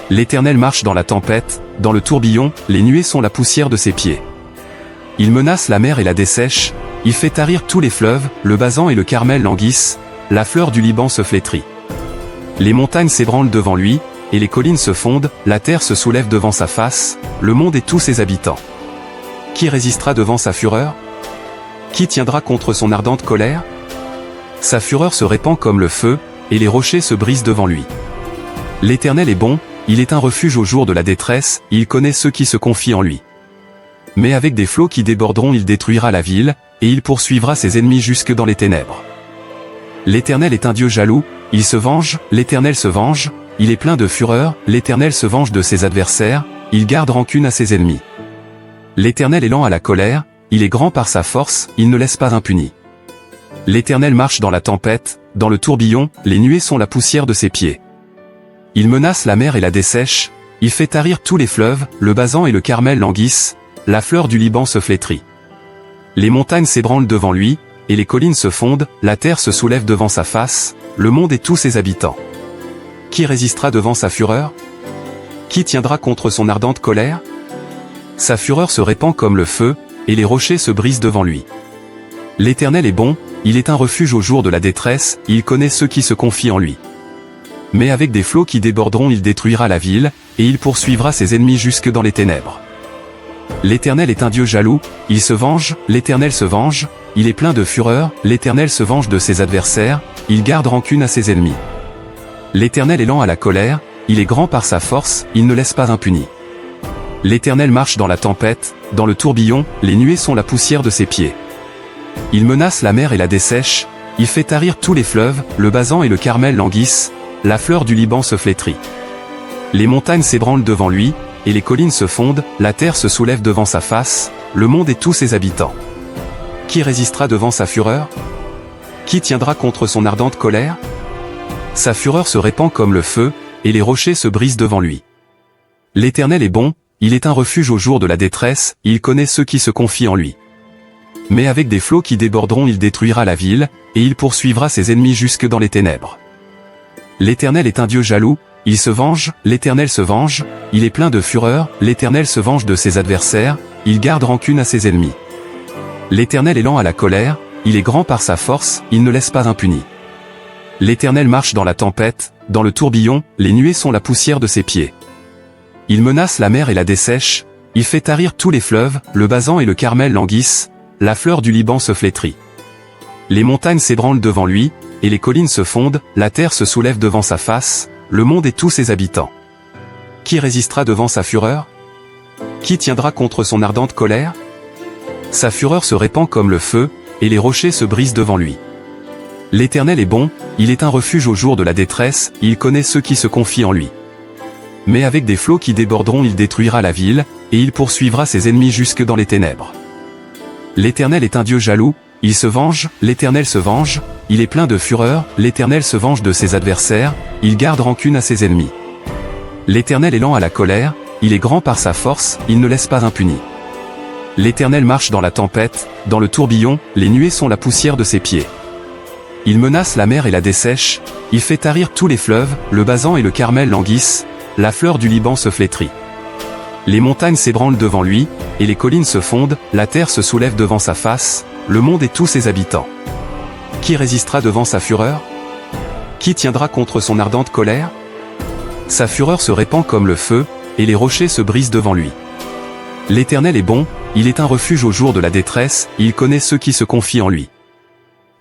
A: L'Éternel marche dans la tempête, dans le tourbillon, les nuées sont la poussière de ses pieds. Il menace la mer et la dessèche, il fait tarir tous les fleuves, le Basan et le Carmel languissent, la fleur du Liban se flétrit. Les montagnes s'ébranlent devant lui, et les collines se fondent, la terre se soulève devant sa face, le monde et tous ses habitants. Qui résistera devant sa fureur? Qui tiendra contre son ardente colère? Sa fureur se répand comme le feu, et les rochers se brisent devant lui. L'Éternel est bon, il est un refuge au jour de la détresse, il connaît ceux qui se confient en lui. Mais avec des flots qui déborderont il détruira la ville, et il poursuivra ses ennemis jusque dans les ténèbres. L'Éternel est un Dieu jaloux, il se venge, l'Éternel se venge, il est plein de fureur, l'Éternel se venge de ses adversaires, il garde rancune à ses ennemis. L'Éternel est lent à la colère, il est grand par sa force, il ne laisse pas impuni. L'Éternel marche dans la tempête, dans le tourbillon, les nuées sont la poussière de ses pieds. Il menace la mer et la dessèche, il fait tarir tous les fleuves, le Basan et le Carmel languissent, la fleur du Liban se flétrit. Les montagnes s'ébranlent devant lui, et les collines se fondent, la terre se soulève devant sa face, le monde et tous ses habitants. Qui résistera devant sa fureur? Qui tiendra contre son ardente colère? Sa fureur se répand comme le feu, et les rochers se brisent devant lui. L'Éternel est bon, il est un refuge au jour de la détresse, il connaît ceux qui se confient en lui. Mais avec des flots qui déborderont il détruira la ville, et il poursuivra ses ennemis jusque dans les ténèbres. L'Éternel est un Dieu jaloux, il se venge, l'Éternel se venge, il est plein de fureur, l'Éternel se venge de ses adversaires, il garde rancune à ses ennemis. L'Éternel est lent à la colère, il est grand par sa force, il ne laisse pas impuni. L'Éternel marche dans la tempête, dans le tourbillon, les nuées sont la poussière de ses pieds. Il menace la mer et la dessèche, il fait tarir tous les fleuves, le Basan et le Carmel languissent, la fleur du Liban se flétrit. Les montagnes s'ébranlent devant lui, et les collines se fondent, la terre se soulève devant sa face, le monde et tous ses habitants. Qui résistera devant sa fureur? Qui tiendra contre son ardente colère? Sa fureur se répand comme le feu, et les rochers se brisent devant lui. L'Éternel est bon, il est un refuge au jour de la détresse, il connaît ceux qui se confient en lui. Mais avec des flots qui déborderont il détruira la ville, et il poursuivra ses ennemis jusque dans les ténèbres. L'Éternel est un Dieu jaloux, il se venge, l'Éternel se venge, il est plein de fureur, l'Éternel se venge de ses adversaires, il garde rancune à ses ennemis. L'Éternel est lent à la colère, il est grand par sa force, il ne laisse pas impuni. L'Éternel marche dans la tempête, dans le tourbillon, les nuées sont la poussière de ses pieds. Il menace la mer et la dessèche, il fait tarir tous les fleuves, le Basan et le Carmel languissent, la fleur du Liban se flétrit. Les montagnes s'ébranlent devant lui, et les collines se fondent, la terre se soulève devant sa face, le monde et tous ses habitants. Qui résistera devant sa fureur? Qui tiendra contre son ardente colère? Sa fureur se répand comme le feu, et les rochers se brisent devant lui. L'Éternel est bon, il est un refuge au jour de la détresse, il connaît ceux qui se confient en lui. Mais avec des flots qui déborderont il détruira la ville, et il poursuivra ses ennemis jusque dans les ténèbres. L'Éternel est un Dieu jaloux, il se venge, l'Éternel se venge, il est plein de fureur, l'Éternel se venge de ses adversaires, il garde rancune à ses ennemis. L'Éternel est lent à la colère, il est grand par sa force, il ne laisse pas impuni. L'Éternel marche dans la tempête, dans le tourbillon, les nuées sont la poussière de ses pieds. Il menace la mer et la dessèche, il fait tarir tous les fleuves, le Basan et le Carmel languissent, la fleur du Liban se flétrit. Les montagnes s'ébranlent devant lui, et les collines se fondent, la terre se soulève devant sa face, le monde et tous ses habitants. Qui résistera devant sa fureur? Qui tiendra contre son ardente colère? Sa fureur se répand comme le feu, et les rochers se brisent devant lui. L'Éternel est bon, il est un refuge au jour de la détresse, il connaît ceux qui se confient en lui.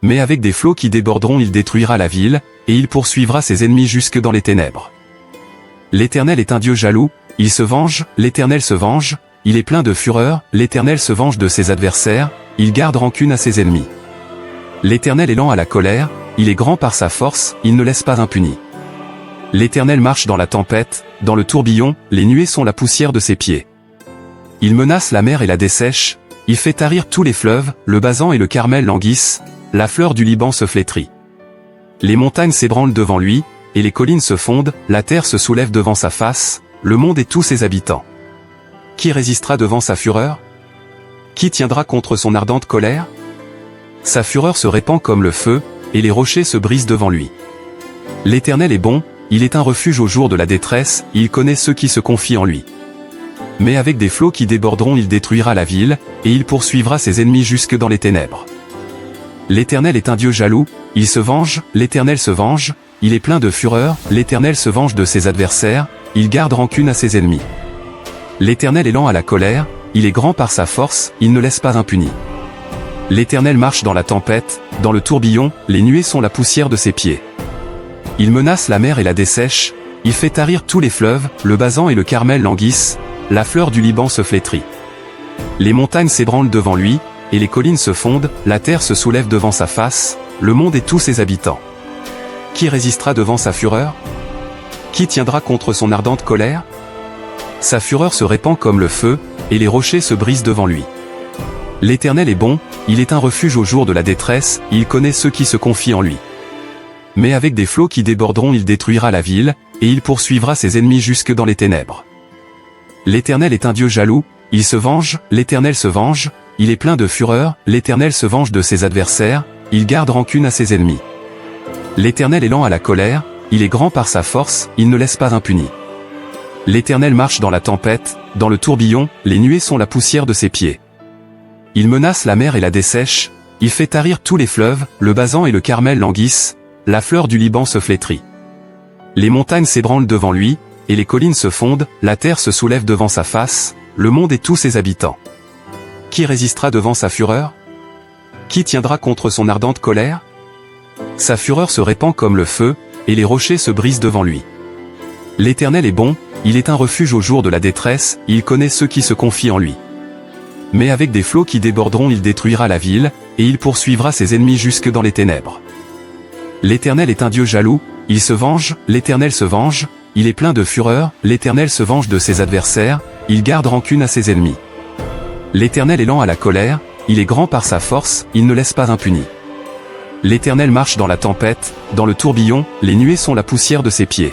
A: Mais avec des flots qui déborderont il détruira la ville, et il poursuivra ses ennemis jusque dans les ténèbres. L'Éternel est un Dieu jaloux, il se venge, l'Éternel se venge, il est plein de fureur, l'Éternel se venge de ses adversaires, il garde rancune à ses ennemis. L'Éternel est lent à la colère, il est grand par sa force, il ne laisse pas impuni. L'Éternel marche dans la tempête, dans le tourbillon, les nuées sont la poussière de ses pieds. Il menace la mer et la dessèche, il fait tarir tous les fleuves, le Basan et le Carmel languissent, la fleur du Liban se flétrit. Les montagnes s'ébranlent devant lui, et les collines se fondent, la terre se soulève devant sa face, le monde et tous ses habitants. Qui résistera devant sa fureur? Qui tiendra contre son ardente colère? Sa fureur se répand comme le feu, et les rochers se brisent devant lui. L'Éternel est bon, il est un refuge au jour de la détresse, il connaît ceux qui se confient en lui. Mais avec des flots qui déborderont il détruira la ville, et il poursuivra ses ennemis jusque dans les ténèbres. L'Éternel est un Dieu jaloux, il se venge, l'Éternel se venge, il est plein de fureur, l'Éternel se venge de ses adversaires, il garde rancune à ses ennemis. L'Éternel est lent à la colère, il est grand par sa force, il ne laisse pas impuni. L'Éternel marche dans la tempête, dans le tourbillon, les nuées sont la poussière de ses pieds. Il menace la mer et la dessèche, il fait tarir tous les fleuves, le Basan et le Carmel languissent, la fleur du Liban se flétrit. Les montagnes s'ébranlent devant lui, et les collines se fondent, la terre se soulève devant sa face, le monde et tous ses habitants. Qui résistera devant sa fureur? Qui tiendra contre son ardente colère? Sa fureur se répand comme le feu, et les rochers se brisent devant lui. L'Éternel est bon, il est un refuge au jour de la détresse, il connaît ceux qui se confient en lui. Mais avec des flots qui déborderont il détruira la ville, et il poursuivra ses ennemis jusque dans les ténèbres. L'Éternel est un Dieu jaloux, il se venge, l'Éternel se venge, il est plein de fureur, l'Éternel se venge de ses adversaires, il garde rancune à ses ennemis. L'Éternel est lent à la colère, il est grand par sa force, il ne laisse pas impuni. L'Éternel marche dans la tempête, dans le tourbillon, les nuées sont la poussière de ses pieds. Il menace la mer et la dessèche, il fait tarir tous les fleuves, le Basan et le Carmel languissent, la fleur du Liban se flétrit. Les montagnes s'ébranlent devant lui, et les collines se fondent, la terre se soulève devant sa face, le monde et tous ses habitants. Qui résistera devant sa fureur? Qui tiendra contre son ardente colère? Sa fureur se répand comme le feu, et les rochers se brisent devant lui. L'Éternel est bon, il est un refuge au jour de la détresse, il connaît ceux qui se confient en lui. Mais avec des flots qui déborderont il détruira la ville, et il poursuivra ses ennemis jusque dans les ténèbres. L'Éternel est un Dieu jaloux, il se venge, l'Éternel se venge, il est plein de fureur, l'Éternel se venge de ses adversaires, il garde rancune à ses ennemis. L'Éternel est lent à la colère, il est grand par sa force, il ne laisse pas impuni. L'Éternel marche dans la tempête, dans le tourbillon, les nuées sont la poussière de ses pieds.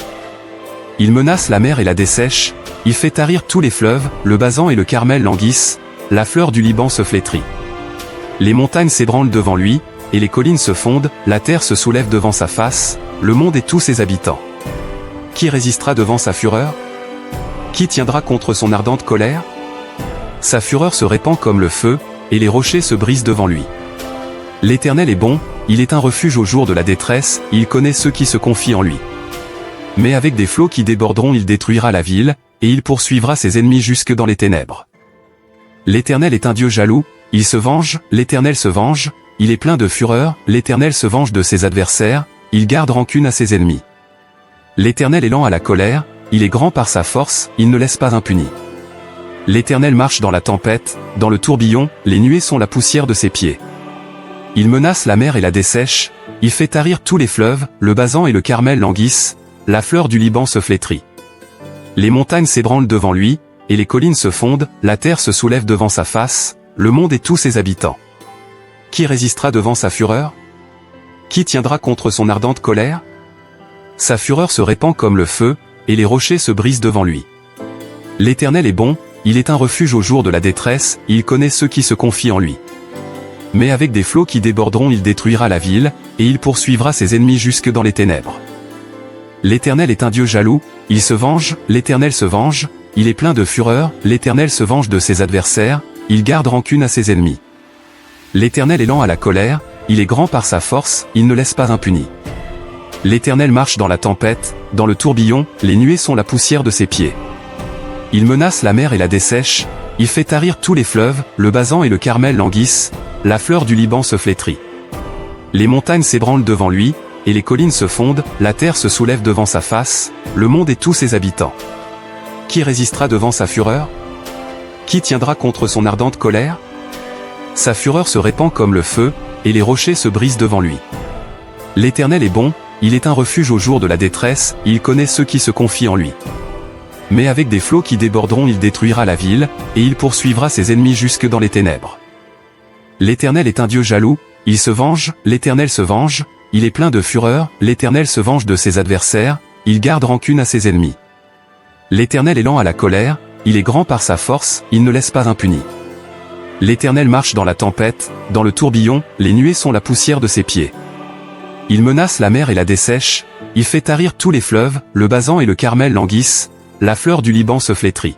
A: Il menace la mer et la dessèche, il fait tarir tous les fleuves, le Basan et le Carmel languissent, la fleur du Liban se flétrit. Les montagnes s'ébranlent devant lui, et les collines se fondent, la terre se soulève devant sa face, le monde et tous ses habitants. Qui résistera devant sa fureur? Qui tiendra contre son ardente colère? Sa fureur se répand comme le feu, et les rochers se brisent devant lui. L'Éternel est bon, il est un refuge au jour de la détresse, il connaît ceux qui se confient en lui. Mais avec des flots qui déborderont il détruira la ville, et il poursuivra ses ennemis jusque dans les ténèbres. L'Éternel est un Dieu jaloux, il se venge, l'Éternel se venge, il est plein de fureur, l'Éternel se venge de ses adversaires, il garde rancune à ses ennemis. L'Éternel est lent à la colère, il est grand par sa force, il ne laisse pas impuni. L'Éternel marche dans la tempête, dans le tourbillon, les nuées sont la poussière de ses pieds. Il menace la mer et la dessèche, il fait tarir tous les fleuves, le Basan et le Carmel languissent, la fleur du Liban se flétrit. Les montagnes s'ébranlent devant lui, et les collines se fondent, la terre se soulève devant sa face, le monde et tous ses habitants. Qui résistera devant sa fureur? Qui tiendra contre son ardente colère? Sa fureur se répand comme le feu, et les rochers se brisent devant lui. L'Éternel est bon, il est un refuge au jour de la détresse, il connaît ceux qui se confient en lui. Mais avec des flots qui déborderont il détruira la ville, et il poursuivra ses ennemis jusque dans les ténèbres. L'Éternel est un Dieu jaloux, il se venge, l'Éternel se venge, il est plein de fureur, l'Éternel se venge de ses adversaires, il garde rancune à ses ennemis. L'Éternel est lent à la colère, il est grand par sa force, il ne laisse pas impuni. L'Éternel marche dans la tempête, dans le tourbillon, les nuées sont la poussière de ses pieds. Il menace la mer et la dessèche, il fait tarir tous les fleuves, le Basan et le Carmel languissent, la fleur du Liban se flétrit. Les montagnes s'ébranlent devant lui, et les collines se fondent, la terre se soulève devant sa face, le monde et tous ses habitants. Qui résistera devant sa fureur? Qui tiendra contre son ardente colère? Sa fureur se répand comme le feu, et les rochers se brisent devant lui. L'Éternel est bon, il est un refuge au jour de la détresse, il connaît ceux qui se confient en lui. Mais avec des flots qui déborderont il détruira la ville, et il poursuivra ses ennemis jusque dans les ténèbres. L'Éternel est un Dieu jaloux, il se venge, l'Éternel se venge, il est plein de fureur, l'Éternel se venge de ses adversaires, il garde rancune à ses ennemis. L'Éternel est lent à la colère, il est grand par sa force, il ne laisse pas impuni. L'Éternel marche dans la tempête, dans le tourbillon, les nuées sont la poussière de ses pieds. Il menace la mer et la dessèche, il fait tarir tous les fleuves, le Basan et le Carmel languissent, la fleur du Liban se flétrit.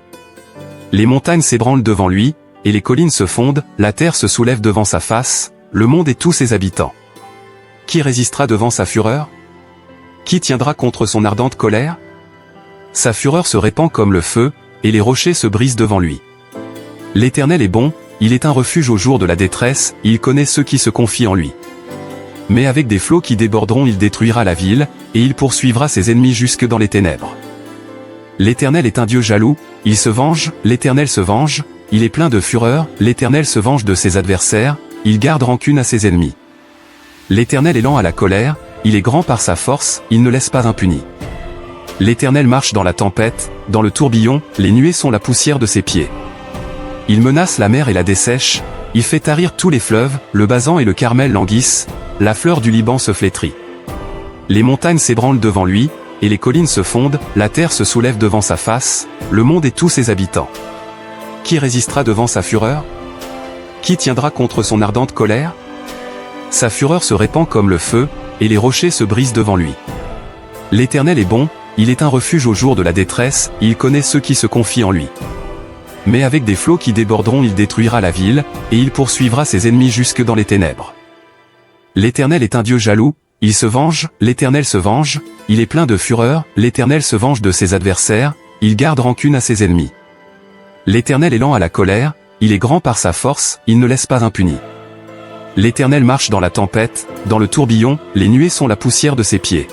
A: Les montagnes s'ébranlent devant lui, et les collines se fondent, la terre se soulève devant sa face, le monde et tous ses habitants. Qui résistera devant sa fureur? Qui tiendra contre son ardente colère? Sa fureur se répand comme le feu, et les rochers se brisent devant lui. L'Éternel est bon, il est un refuge au jour de la détresse, il connaît ceux qui se confient en lui. Mais avec des flots qui déborderont il détruira la ville, et il poursuivra ses ennemis jusque dans les ténèbres. L'Éternel est un Dieu jaloux, il se venge, l'Éternel se venge, il est plein de fureur, l'Éternel se venge de ses adversaires, il garde rancune à ses ennemis. L'Éternel est lent à la colère, il est grand par sa force, il ne laisse pas impuni. L'Éternel marche dans la tempête, dans le tourbillon, les nuées sont la poussière de ses pieds. Il menace la mer et la dessèche, il fait tarir tous les fleuves, le Basan et le Carmel languissent, la fleur du Liban se flétrit. Les montagnes s'ébranlent devant lui, et les collines se fondent, la terre se soulève devant sa face, le monde et tous ses habitants. Qui résistera devant sa fureur? Qui tiendra contre son ardente colère? Sa fureur se répand comme le feu, et les rochers se brisent devant lui. L'Éternel est bon, il est un refuge au jour de la détresse, il connaît ceux qui se confient en lui. Mais avec des flots qui déborderont il détruira la ville, et il poursuivra ses ennemis jusque dans les ténèbres. L'Éternel est un Dieu jaloux, il se venge, l'Éternel se venge, il est plein de fureur, l'Éternel se venge de ses adversaires, il garde rancune à ses ennemis. L'Éternel est lent à la colère, il est grand par sa force, il ne laisse pas impuni. L'Éternel marche dans la tempête, dans le tourbillon, les nuées sont la poussière de ses pieds.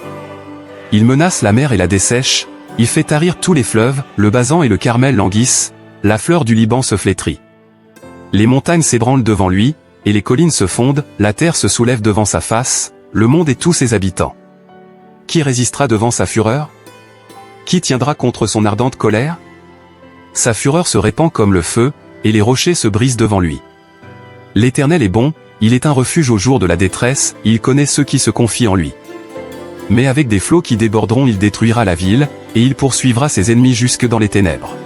A: Il menace la mer et la dessèche, il fait tarir tous les fleuves, le Basan et le Carmel languissent, la fleur du Liban se flétrit. Les montagnes s'ébranlent devant lui, et les collines se fondent, la terre se soulève devant sa face, le monde et tous ses habitants. Qui résistera devant sa fureur? Qui tiendra contre son ardente colère? Sa fureur se répand comme le feu, et les rochers se brisent devant lui. L'Éternel est bon, il est un refuge au jour de la détresse, il connaît ceux qui se confient en lui. Mais avec des flots qui déborderont il détruira la ville, et il poursuivra ses ennemis jusque dans les ténèbres.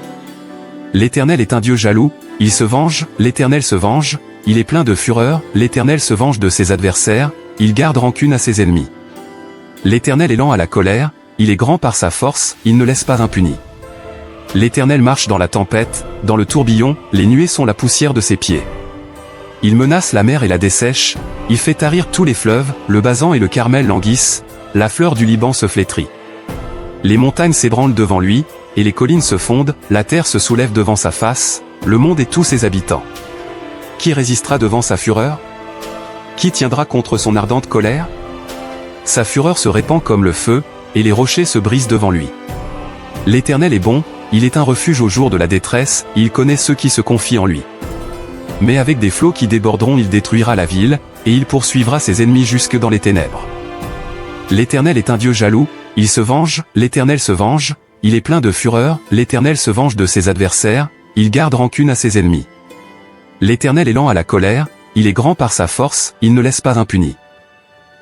A: L'Éternel est un Dieu jaloux, il se venge, l'Éternel se venge, il est plein de fureur, l'Éternel se venge de ses adversaires, il garde rancune à ses ennemis. L'Éternel est lent à la colère, il est grand par sa force, il ne laisse pas impuni. L'Éternel marche dans la tempête, dans le tourbillon, les nuées sont la poussière de ses pieds. Il menace la mer et la dessèche, il fait tarir tous les fleuves, le Basan et le Carmel languissent, la fleur du Liban se flétrit. Les montagnes s'ébranlent devant lui, et les collines se fondent, la terre se soulève devant sa face, le monde et tous ses habitants. Qui résistera devant sa fureur? Qui tiendra contre son ardente colère? Sa fureur se répand comme le feu, et les rochers se brisent devant lui. L'Éternel est bon, il est un refuge au jour de la détresse, il connaît ceux qui se confient en lui. Mais avec des flots qui déborderont il détruira la ville, et il poursuivra ses ennemis jusque dans les ténèbres. L'Éternel est un Dieu jaloux, il se venge, l'Éternel se venge, il est plein de fureur, l'Éternel se venge de ses adversaires, il garde rancune à ses ennemis. L'Éternel est lent à la colère, il est grand par sa force, il ne laisse pas impuni.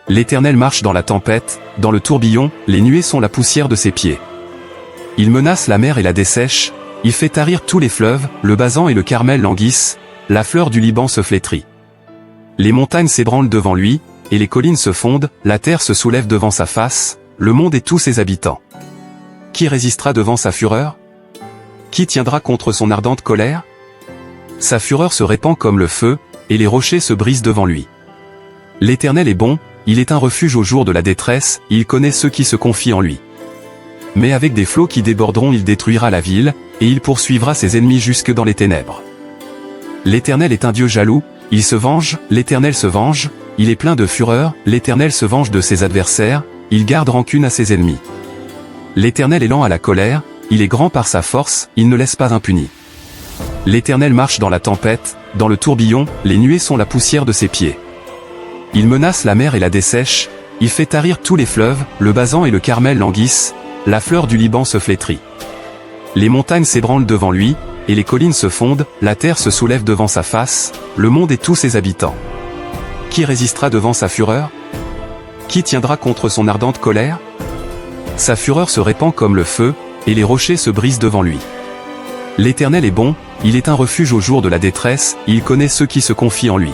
A: L'Éternel marche dans la tempête, dans le tourbillon, les nuées sont la poussière de ses pieds. Il menace la mer et la dessèche, il fait tarir tous les fleuves, le Basan et le Carmel languissent, la fleur du Liban se flétrit. Les montagnes s'ébranlent devant lui, et les collines se fondent, la terre se soulève devant sa face, le monde et tous ses habitants. Qui résistera devant sa fureur? Qui tiendra contre son ardente colère? Sa fureur se répand comme le feu, et les rochers se brisent devant lui. L'Éternel est bon, il est un refuge au jour de la détresse, il connaît ceux qui se confient en lui. Mais avec des flots qui déborderont il détruira la ville, et il poursuivra ses ennemis jusque dans les ténèbres. L'Éternel est un Dieu jaloux, il se venge, l'Éternel se venge, il est plein de fureur, l'Éternel se venge de ses adversaires, il garde rancune à ses ennemis. L'Éternel est lent à la colère, il est grand par sa force, il ne laisse pas impuni. L'Éternel marche dans la tempête, dans le tourbillon, les nuées sont la poussière de ses pieds. Il menace la mer et la dessèche, il fait tarir tous les fleuves, le Basan et le Carmel languissent, la fleur du Liban se flétrit. Les montagnes s'ébranlent devant lui, et les collines se fondent, la terre se soulève devant sa face, le monde et tous ses habitants. Qui résistera devant sa fureur? Qui tiendra contre son ardente colère? Sa fureur se répand comme le feu, et les rochers se brisent devant lui. L'Éternel est bon, il est un refuge au jour de la détresse, il connaît ceux qui se confient en lui.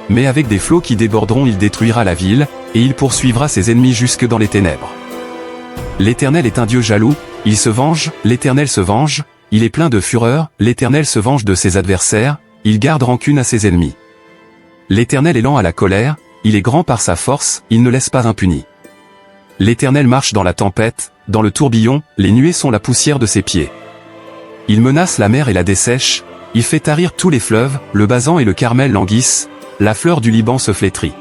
A: Mais avec des flots qui déborderont il détruira la ville, et il poursuivra ses ennemis jusque dans les ténèbres. L'Éternel est un Dieu jaloux, il se venge, l'Éternel se venge, il est plein de fureur, l'Éternel se venge de ses adversaires, il garde rancune à ses ennemis. L'Éternel est lent à la colère, il est grand par sa force, il ne laisse pas impuni. L'Éternel marche dans la tempête, dans le tourbillon, les nuées sont la poussière de ses pieds. Il menace la mer et la dessèche, il fait tarir tous les fleuves, le Basan et le Carmel languissent, la fleur du Liban se flétrit.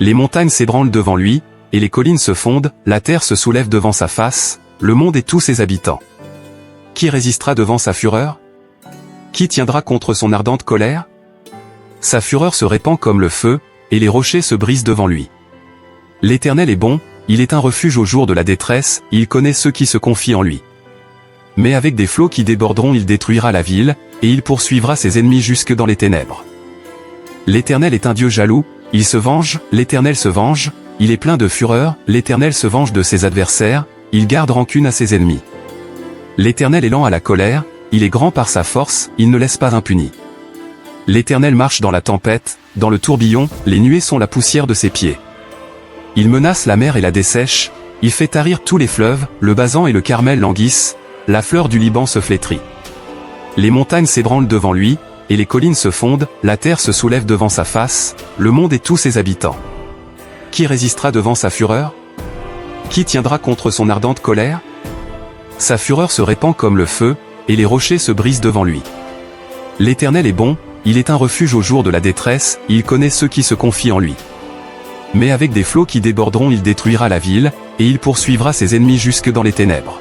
A: Les montagnes s'ébranlent devant lui, et les collines se fondent, la terre se soulève devant sa face, le monde et tous ses habitants. Qui résistera devant sa fureur? Qui tiendra contre son ardente colère? Sa fureur se répand comme le feu, et les rochers se brisent devant lui. L'Éternel est bon, il est un refuge au jour de la détresse, il connaît ceux qui se confient en lui. Mais avec des flots qui déborderont il détruira la ville, et il poursuivra ses ennemis jusque dans les ténèbres. L'Éternel est un Dieu jaloux, il se venge, l'Éternel se venge, il est plein de fureur, l'Éternel se venge de ses adversaires, il garde rancune à ses ennemis. L'Éternel est lent à la colère, il est grand par sa force, il ne laisse pas impuni. L'Éternel marche dans la tempête, dans le tourbillon, les nuées sont la poussière de ses pieds. Il menace la mer et la dessèche, il fait tarir tous les fleuves, le Basan et le Carmel languissent, la fleur du Liban se flétrit. Les montagnes s'ébranlent devant lui, et les collines se fondent, la terre se soulève devant sa face, le monde et tous ses habitants. Qui résistera devant sa fureur? Qui tiendra contre son ardente colère? Sa fureur se répand comme le feu, et les rochers se brisent devant lui. L'Éternel est bon, il est un refuge au jour de la détresse, il connaît ceux qui se confient en lui. Mais avec des flots qui déborderont il détruira la ville, et il poursuivra ses ennemis jusque dans les ténèbres.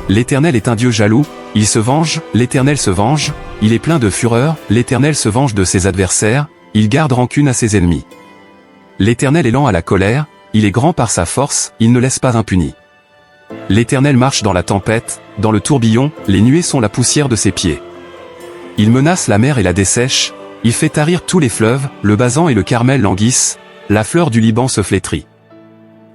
A: L'Éternel est un Dieu jaloux, il se venge, l'Éternel se venge, il est plein de fureur, l'Éternel se venge de ses adversaires, il garde rancune à ses ennemis. L'Éternel est lent à la colère, il est grand par sa force, il ne laisse pas impuni. L'Éternel marche dans la tempête, dans le tourbillon, les nuées sont la poussière de ses pieds. Il menace la mer et la dessèche, il fait tarir tous les fleuves, le Basan et le Carmel languissent, la fleur du Liban se flétrit.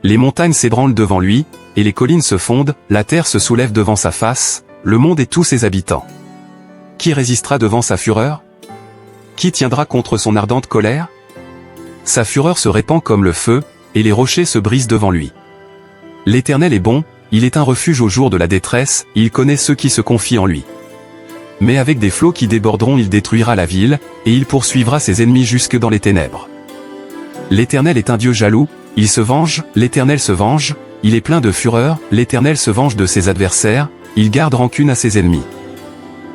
A: Les montagnes s'ébranlent devant lui, et les collines se fondent, la terre se soulève devant sa face, le monde et tous ses habitants. Qui résistera devant sa fureur? Qui tiendra contre son ardente colère? Sa fureur se répand comme le feu, et les rochers se brisent devant lui. L'Éternel est bon, il est un refuge au jour de la détresse, il connaît ceux qui se confient en lui. Mais avec des flots qui déborderont il détruira la ville, et il poursuivra ses ennemis jusque dans les ténèbres. L'Éternel est un Dieu jaloux, il se venge, l'Éternel se venge, il est plein de fureur, l'Éternel se venge de ses adversaires, il garde rancune à ses ennemis.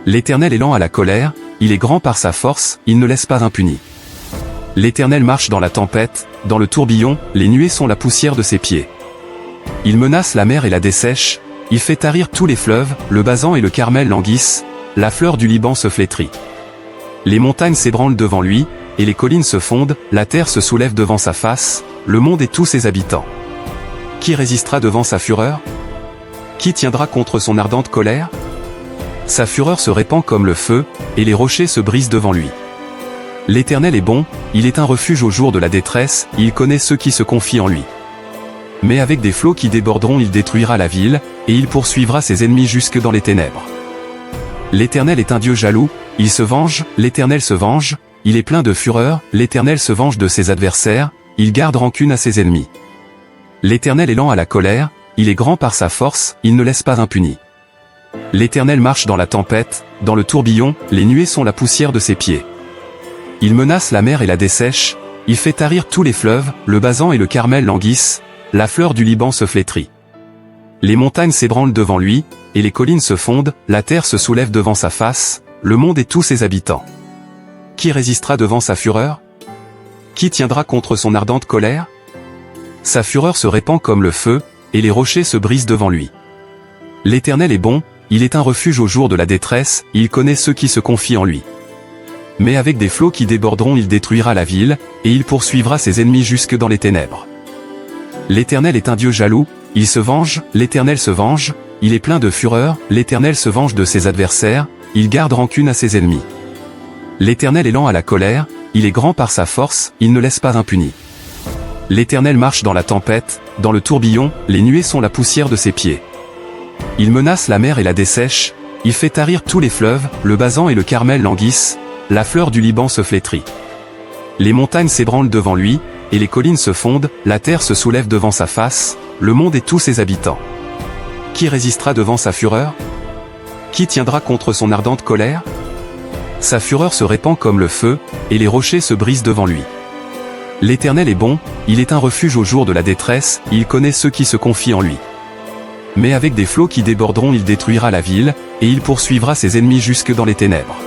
A: L'Éternel est lent à la colère, il est grand par sa force, il ne laisse pas impuni. L'Éternel marche dans la tempête, dans le tourbillon, les nuées sont la poussière de ses pieds. Il menace la mer et la dessèche, il fait tarir tous les fleuves, le Basan et le Carmel languissent, la fleur du Liban se flétrit. Les montagnes s'ébranlent devant lui, et les collines se fondent, la terre se soulève devant sa face, le monde et tous ses habitants. Qui résistera devant sa fureur? Qui tiendra contre son ardente colère? Sa fureur se répand comme le feu, et les rochers se brisent devant lui. L'Éternel est bon, il est un refuge au jour de la détresse, il connaît ceux qui se confient en lui. Mais avec des flots qui déborderont il détruira la ville, et il poursuivra ses ennemis jusque dans les ténèbres. L'Éternel est un Dieu jaloux, il se venge, l'Éternel se venge, il est plein de fureur, l'Éternel se venge de ses adversaires, il garde rancune à ses ennemis. L'Éternel est lent à la colère, il est grand par sa force, il ne laisse pas impuni. L'Éternel marche dans la tempête, dans le tourbillon, les nuées sont la poussière de ses pieds. Il menace la mer et la dessèche, il fait tarir tous les fleuves, le Basan et le Carmel languissent, la fleur du Liban se flétrit. Les montagnes s'ébranlent devant lui, et les collines se fondent, la terre se soulève devant sa face, le monde et tous ses habitants. Qui résistera devant sa fureur? Qui tiendra contre son ardente colère? Sa fureur se répand comme le feu, et les rochers se brisent devant lui. L'Éternel est bon, il est un refuge au jour de la détresse, il connaît ceux qui se confient en lui. Mais avec des flots qui déborderont il détruira la ville, et il poursuivra ses ennemis jusque dans les ténèbres. L'Éternel est un Dieu jaloux, il se venge, l'Éternel se venge, il est plein de fureur, l'Éternel se venge de ses adversaires, il garde rancune à ses ennemis. L'Éternel est lent à la colère, il est grand par sa force, il ne laisse pas impuni. L'Éternel marche dans la tempête, dans le tourbillon, les nuées sont la poussière de ses pieds. Il menace la mer et la dessèche, il fait tarir tous les fleuves, le Basan et le Carmel languissent, la fleur du Liban se flétrit. Les montagnes s'ébranlent devant lui, et les collines se fondent, la terre se soulève devant sa face, le monde et tous ses habitants. Qui résistera devant sa fureur? Qui tiendra contre son ardente colère? Sa fureur se répand comme le feu, et les rochers se brisent devant lui. L'Éternel est bon, il est un refuge au jour de la détresse, il connaît ceux qui se confient en lui. Mais avec des flots qui déborderont il détruira la ville, et il poursuivra ses ennemis jusque dans les ténèbres.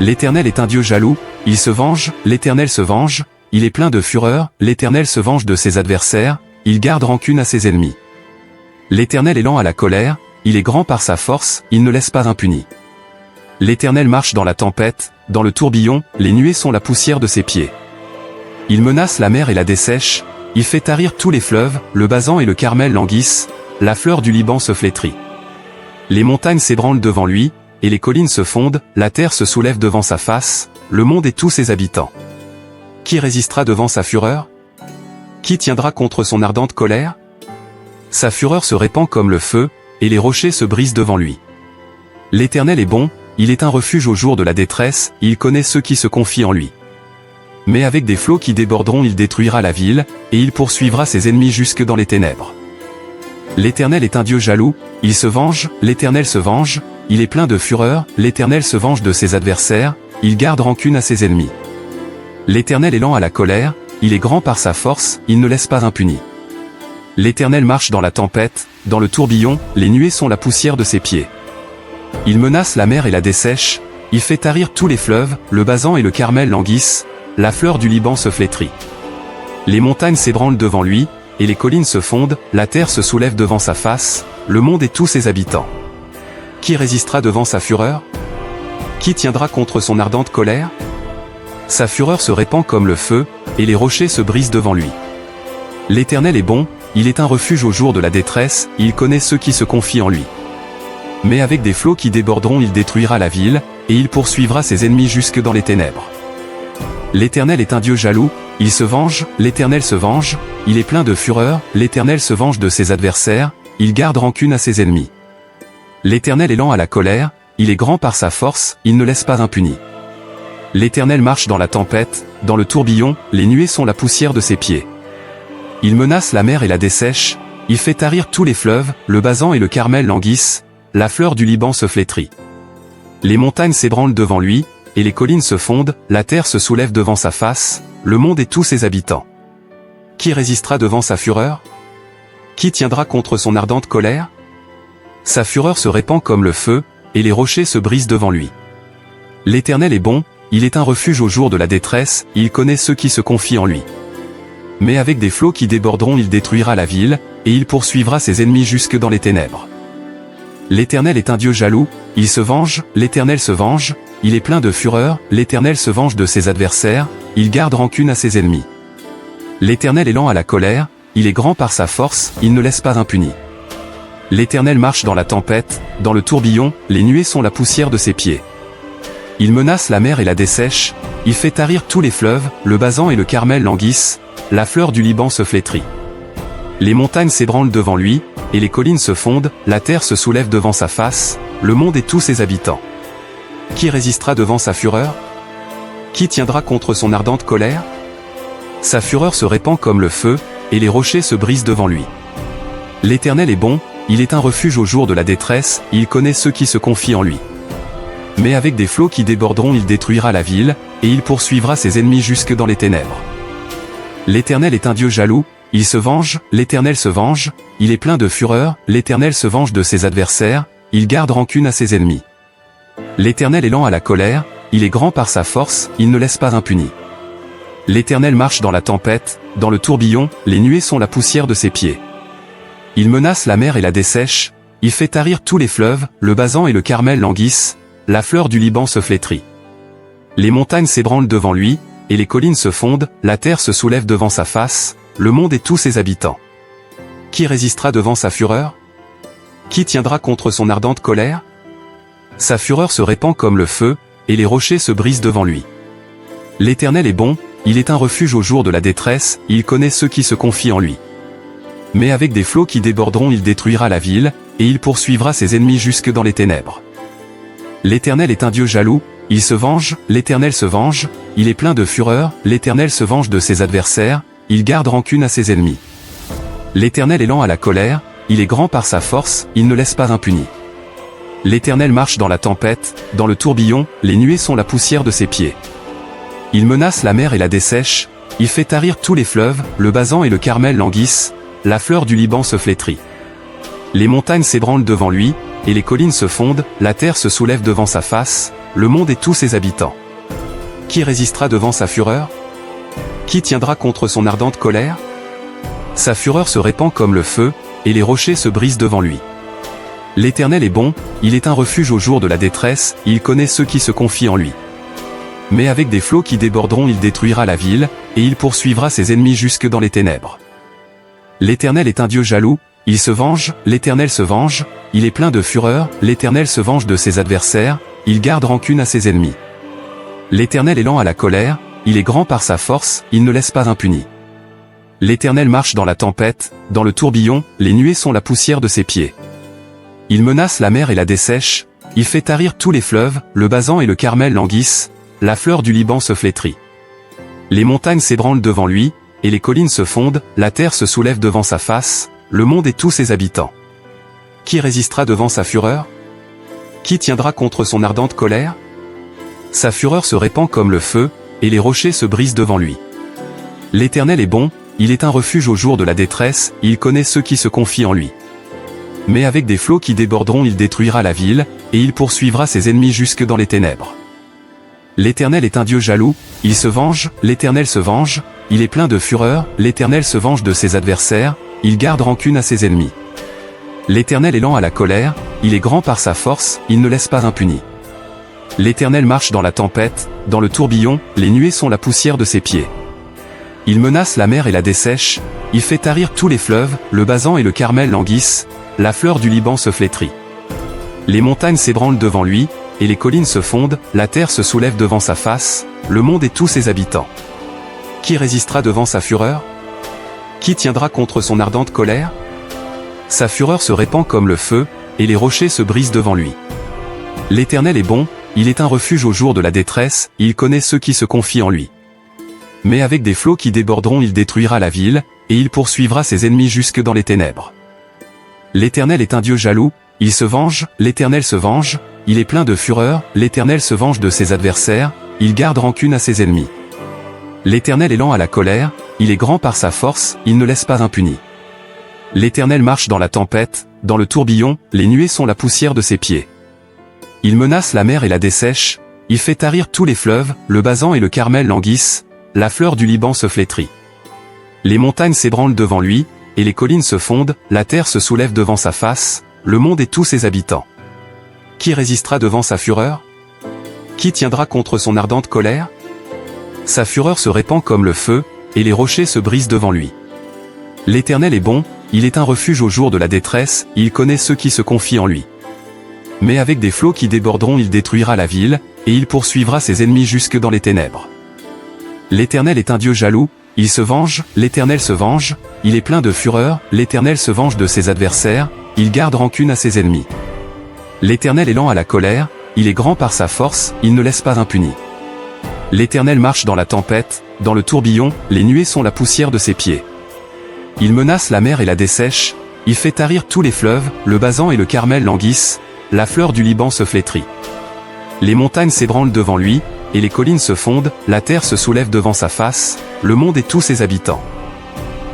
A: L'Éternel est un Dieu jaloux, il se venge, l'Éternel se venge, il est plein de fureur, l'Éternel se venge de ses adversaires, il garde rancune à ses ennemis. L'Éternel est lent à la colère, il est grand par sa force, il ne laisse pas impuni. L'Éternel marche dans la tempête, dans le tourbillon, les nuées sont la poussière de ses pieds. Il menace la mer et la dessèche, il fait tarir tous les fleuves, le Basan et le Carmel languissent, la fleur du Liban se flétrit. Les montagnes s'ébranlent devant lui, et les collines se fondent, la terre se soulève devant sa face, le monde et tous ses habitants. Qui résistera devant sa fureur? Qui tiendra contre son ardente colère? Sa fureur se répand comme le feu, et les rochers se brisent devant lui. L'Éternel est bon, il est un refuge au jour de la détresse, il connaît ceux qui se confient en lui. Mais avec des flots qui déborderont il détruira la ville, et il poursuivra ses ennemis jusque dans les ténèbres. L'Éternel est un Dieu jaloux, il se venge, l'Éternel se venge, il est plein de fureur, l'Éternel se venge de ses adversaires, il garde rancune à ses ennemis. L'Éternel est lent à la colère, il est grand par sa force, il ne laisse pas impuni. L'Éternel marche dans la tempête, dans le tourbillon, les nuées sont la poussière de ses pieds. Il menace la mer et la dessèche, il fait tarir tous les fleuves, le Basan et le Carmel languissent, la fleur du Liban se flétrit. Les montagnes s'ébranlent devant lui, et les collines se fondent, la terre se soulève devant sa face, le monde et tous ses habitants. Qui résistera devant sa fureur? Qui tiendra contre son ardente colère? Sa fureur se répand comme le feu, et les rochers se brisent devant lui. L'Éternel est bon, il est un refuge au jour de la détresse, il connaît ceux qui se confient en lui. Mais avec des flots qui déborderont il détruira la ville, et il poursuivra ses ennemis jusque dans les ténèbres. L'Éternel est un Dieu jaloux, il se venge, l'Éternel se venge, il est plein de fureur, l'Éternel se venge de ses adversaires, il garde rancune à ses ennemis. L'Éternel est lent à la colère, il est grand par sa force, il ne laisse pas impuni. L'Éternel marche dans la tempête, dans le tourbillon, les nuées sont la poussière de ses pieds. Il menace la mer et la dessèche, il fait tarir tous les fleuves, le Basan et le Carmel languissent, la fleur du Liban se flétrit. Les montagnes s'ébranlent devant lui, et les collines se fondent, la terre se soulève devant sa face, le monde et tous ses habitants. Qui résistera devant sa fureur? Qui tiendra contre son ardente colère? Sa fureur se répand comme le feu, et les rochers se brisent devant lui. L'Éternel est bon, il est un refuge au jour de la détresse, il connaît ceux qui se confient en lui. Mais avec des flots qui déborderont il détruira la ville, et il poursuivra ses ennemis jusque dans les ténèbres. L'Éternel est un Dieu jaloux, il se venge, l'Éternel se venge, il est plein de fureur, l'Éternel se venge de ses adversaires, il garde rancune à ses ennemis. L'Éternel est lent à la colère, il est grand par sa force, il ne laisse pas impuni. L'Éternel marche dans la tempête, dans le tourbillon, les nuées sont la poussière de ses pieds. Il menace la mer et la dessèche, il fait tarir tous les fleuves, le Basan et le Carmel languissent, la fleur du Liban se flétrit. Les montagnes s'ébranlent devant lui, et les collines se fondent, la terre se soulève devant sa face, le monde et tous ses habitants. Qui résistera devant sa fureur? Qui tiendra contre son ardente colère? Sa fureur se répand comme le feu, et les rochers se brisent devant lui. L'Éternel est bon, il est un refuge au jour de la détresse, il connaît ceux qui se confient en lui. Mais avec des flots qui déborderont il détruira la ville, et il poursuivra ses ennemis jusque dans les ténèbres. L'Éternel est un Dieu jaloux, il se venge, l'Éternel se venge, il est plein de fureur, l'Éternel se venge de ses adversaires, il garde rancune à ses ennemis. L'Éternel est lent à la colère, il est grand par sa force, il ne laisse pas impuni. L'Éternel marche dans la tempête, dans le tourbillon, les nuées sont la poussière de ses pieds. Il menace la mer et la dessèche, il fait tarir tous les fleuves, le Basan et le Carmel languissent, la fleur du Liban se flétrit. Les montagnes s'ébranlent devant lui, et les collines se fondent, la terre se soulève devant sa face, le monde et tous ses habitants. Qui résistera devant sa fureur? Qui tiendra contre son ardente colère? Sa fureur se répand comme le feu, et les rochers se brisent devant lui. L'Éternel est bon, il est un refuge au jour de la détresse, il connaît ceux qui se confient en lui. Mais avec des flots qui déborderont il détruira la ville, et il poursuivra ses ennemis jusque dans les ténèbres. L'Éternel est un Dieu jaloux, il se venge, l'Éternel se venge, il est plein de fureur, l'Éternel se venge de ses adversaires, il garde rancune à ses ennemis. L'Éternel est lent à la colère, il est grand par sa force, il ne laisse pas impuni. L'Éternel marche dans la tempête, dans le tourbillon, les nuées sont la poussière de ses pieds. Il menace la mer et la dessèche, il fait tarir tous les fleuves, le Basan et le Carmel languissent, la fleur du Liban se flétrit. Les montagnes s'ébranlent devant lui, et les collines se fondent, la terre se soulève devant sa face, le monde et tous ses habitants. Qui résistera devant sa fureur? Qui tiendra contre son ardente colère? Sa fureur se répand comme le feu, et les rochers se brisent devant lui. L'Éternel est bon, il est un refuge au jour de la détresse, il connaît ceux qui se confient en lui. Mais avec des flots qui déborderont il détruira la ville, et il poursuivra ses ennemis jusque dans les ténèbres. L'Éternel est un Dieu jaloux, il se venge, l'Éternel se venge, il est plein de fureur, l'Éternel se venge de ses adversaires, il garde rancune à ses ennemis. L'Éternel est lent à la colère, il est grand par sa force, il ne laisse pas impuni. L'Éternel marche dans la tempête, dans le tourbillon, les nuées sont la poussière de ses pieds. Il menace la mer et la dessèche, il fait tarir tous les fleuves, le Basan et le Carmel languissent, la fleur du Liban se flétrit. Les montagnes s'ébranlent devant lui, et les collines se fondent, la terre se soulève devant sa face, le monde et tous ses habitants. Qui résistera devant sa fureur? Qui tiendra contre son ardente colère? Sa fureur se répand comme le feu, et les rochers se brisent devant lui. L'Éternel est bon, il est un refuge au jour de la détresse, il connaît ceux qui se confient en lui. Mais avec des flots qui déborderont il détruira la ville, et il poursuivra ses ennemis jusque dans les ténèbres. L'Éternel est un Dieu jaloux, il se venge, l'Éternel se venge, il est plein de fureur, l'Éternel se venge de ses adversaires, il garde rancune à ses ennemis. L'Éternel est lent à la colère, il est grand par sa force, il ne laisse pas impuni. L'Éternel marche dans la tempête, dans le tourbillon, les nuées sont la poussière de ses pieds. Il menace la mer et la dessèche, il fait tarir tous les fleuves, le Basan et le Carmel languissent, la fleur du Liban se flétrit. Les montagnes s'ébranlent devant lui, et les collines se fondent, la terre se soulève devant sa face, le monde et tous ses habitants. Qui résistera devant sa fureur? Qui tiendra contre son ardente colère? Sa fureur se répand comme le feu, et les rochers se brisent devant lui. L'Éternel est bon, il est un refuge au jour de la détresse, il connaît ceux qui se confient en lui. Mais avec des flots qui déborderont il détruira la ville, et il poursuivra ses ennemis jusque dans les ténèbres. L'Éternel est un Dieu jaloux, il se venge, l'Éternel se venge, il est plein de fureur, l'Éternel se venge de ses adversaires, il garde rancune à ses ennemis. L'Éternel est lent à la colère, il est grand par sa force, il ne laisse pas impuni. L'Éternel marche dans la tempête, dans le tourbillon, les nuées sont la poussière de ses pieds. Il menace la mer et la dessèche, il fait tarir tous les fleuves, le Basan et le Carmel languissent, la fleur du Liban se flétrit. Les montagnes s'ébranlent devant lui, et les collines se fondent, la terre se soulève devant sa face, le monde et tous ses habitants. Qui résistera devant sa fureur? Qui tiendra contre son ardente colère? Sa fureur se répand comme le feu, et les rochers se brisent devant lui. L'Éternel est bon, il est un refuge au jour de la détresse, il connaît ceux qui se confient en lui. Mais avec des flots qui déborderont il détruira la ville, et il poursuivra ses ennemis jusque dans les ténèbres. L'Éternel est un Dieu jaloux, il se venge, l'Éternel se venge, il est plein de fureur, l'Éternel se venge de ses adversaires, il garde rancune à ses ennemis. L'Éternel est lent à la colère, il est grand par sa force, il ne laisse pas impuni. L'Éternel marche dans la tempête, dans le tourbillon, les nuées sont la poussière de ses pieds. Il menace la mer et la dessèche, il fait tarir tous les fleuves, le Basan et le Carmel languissent, la fleur du Liban se flétrit. Les montagnes s'ébranlent devant lui, et les collines se fondent, la terre se soulève devant sa face, le monde et tous ses habitants.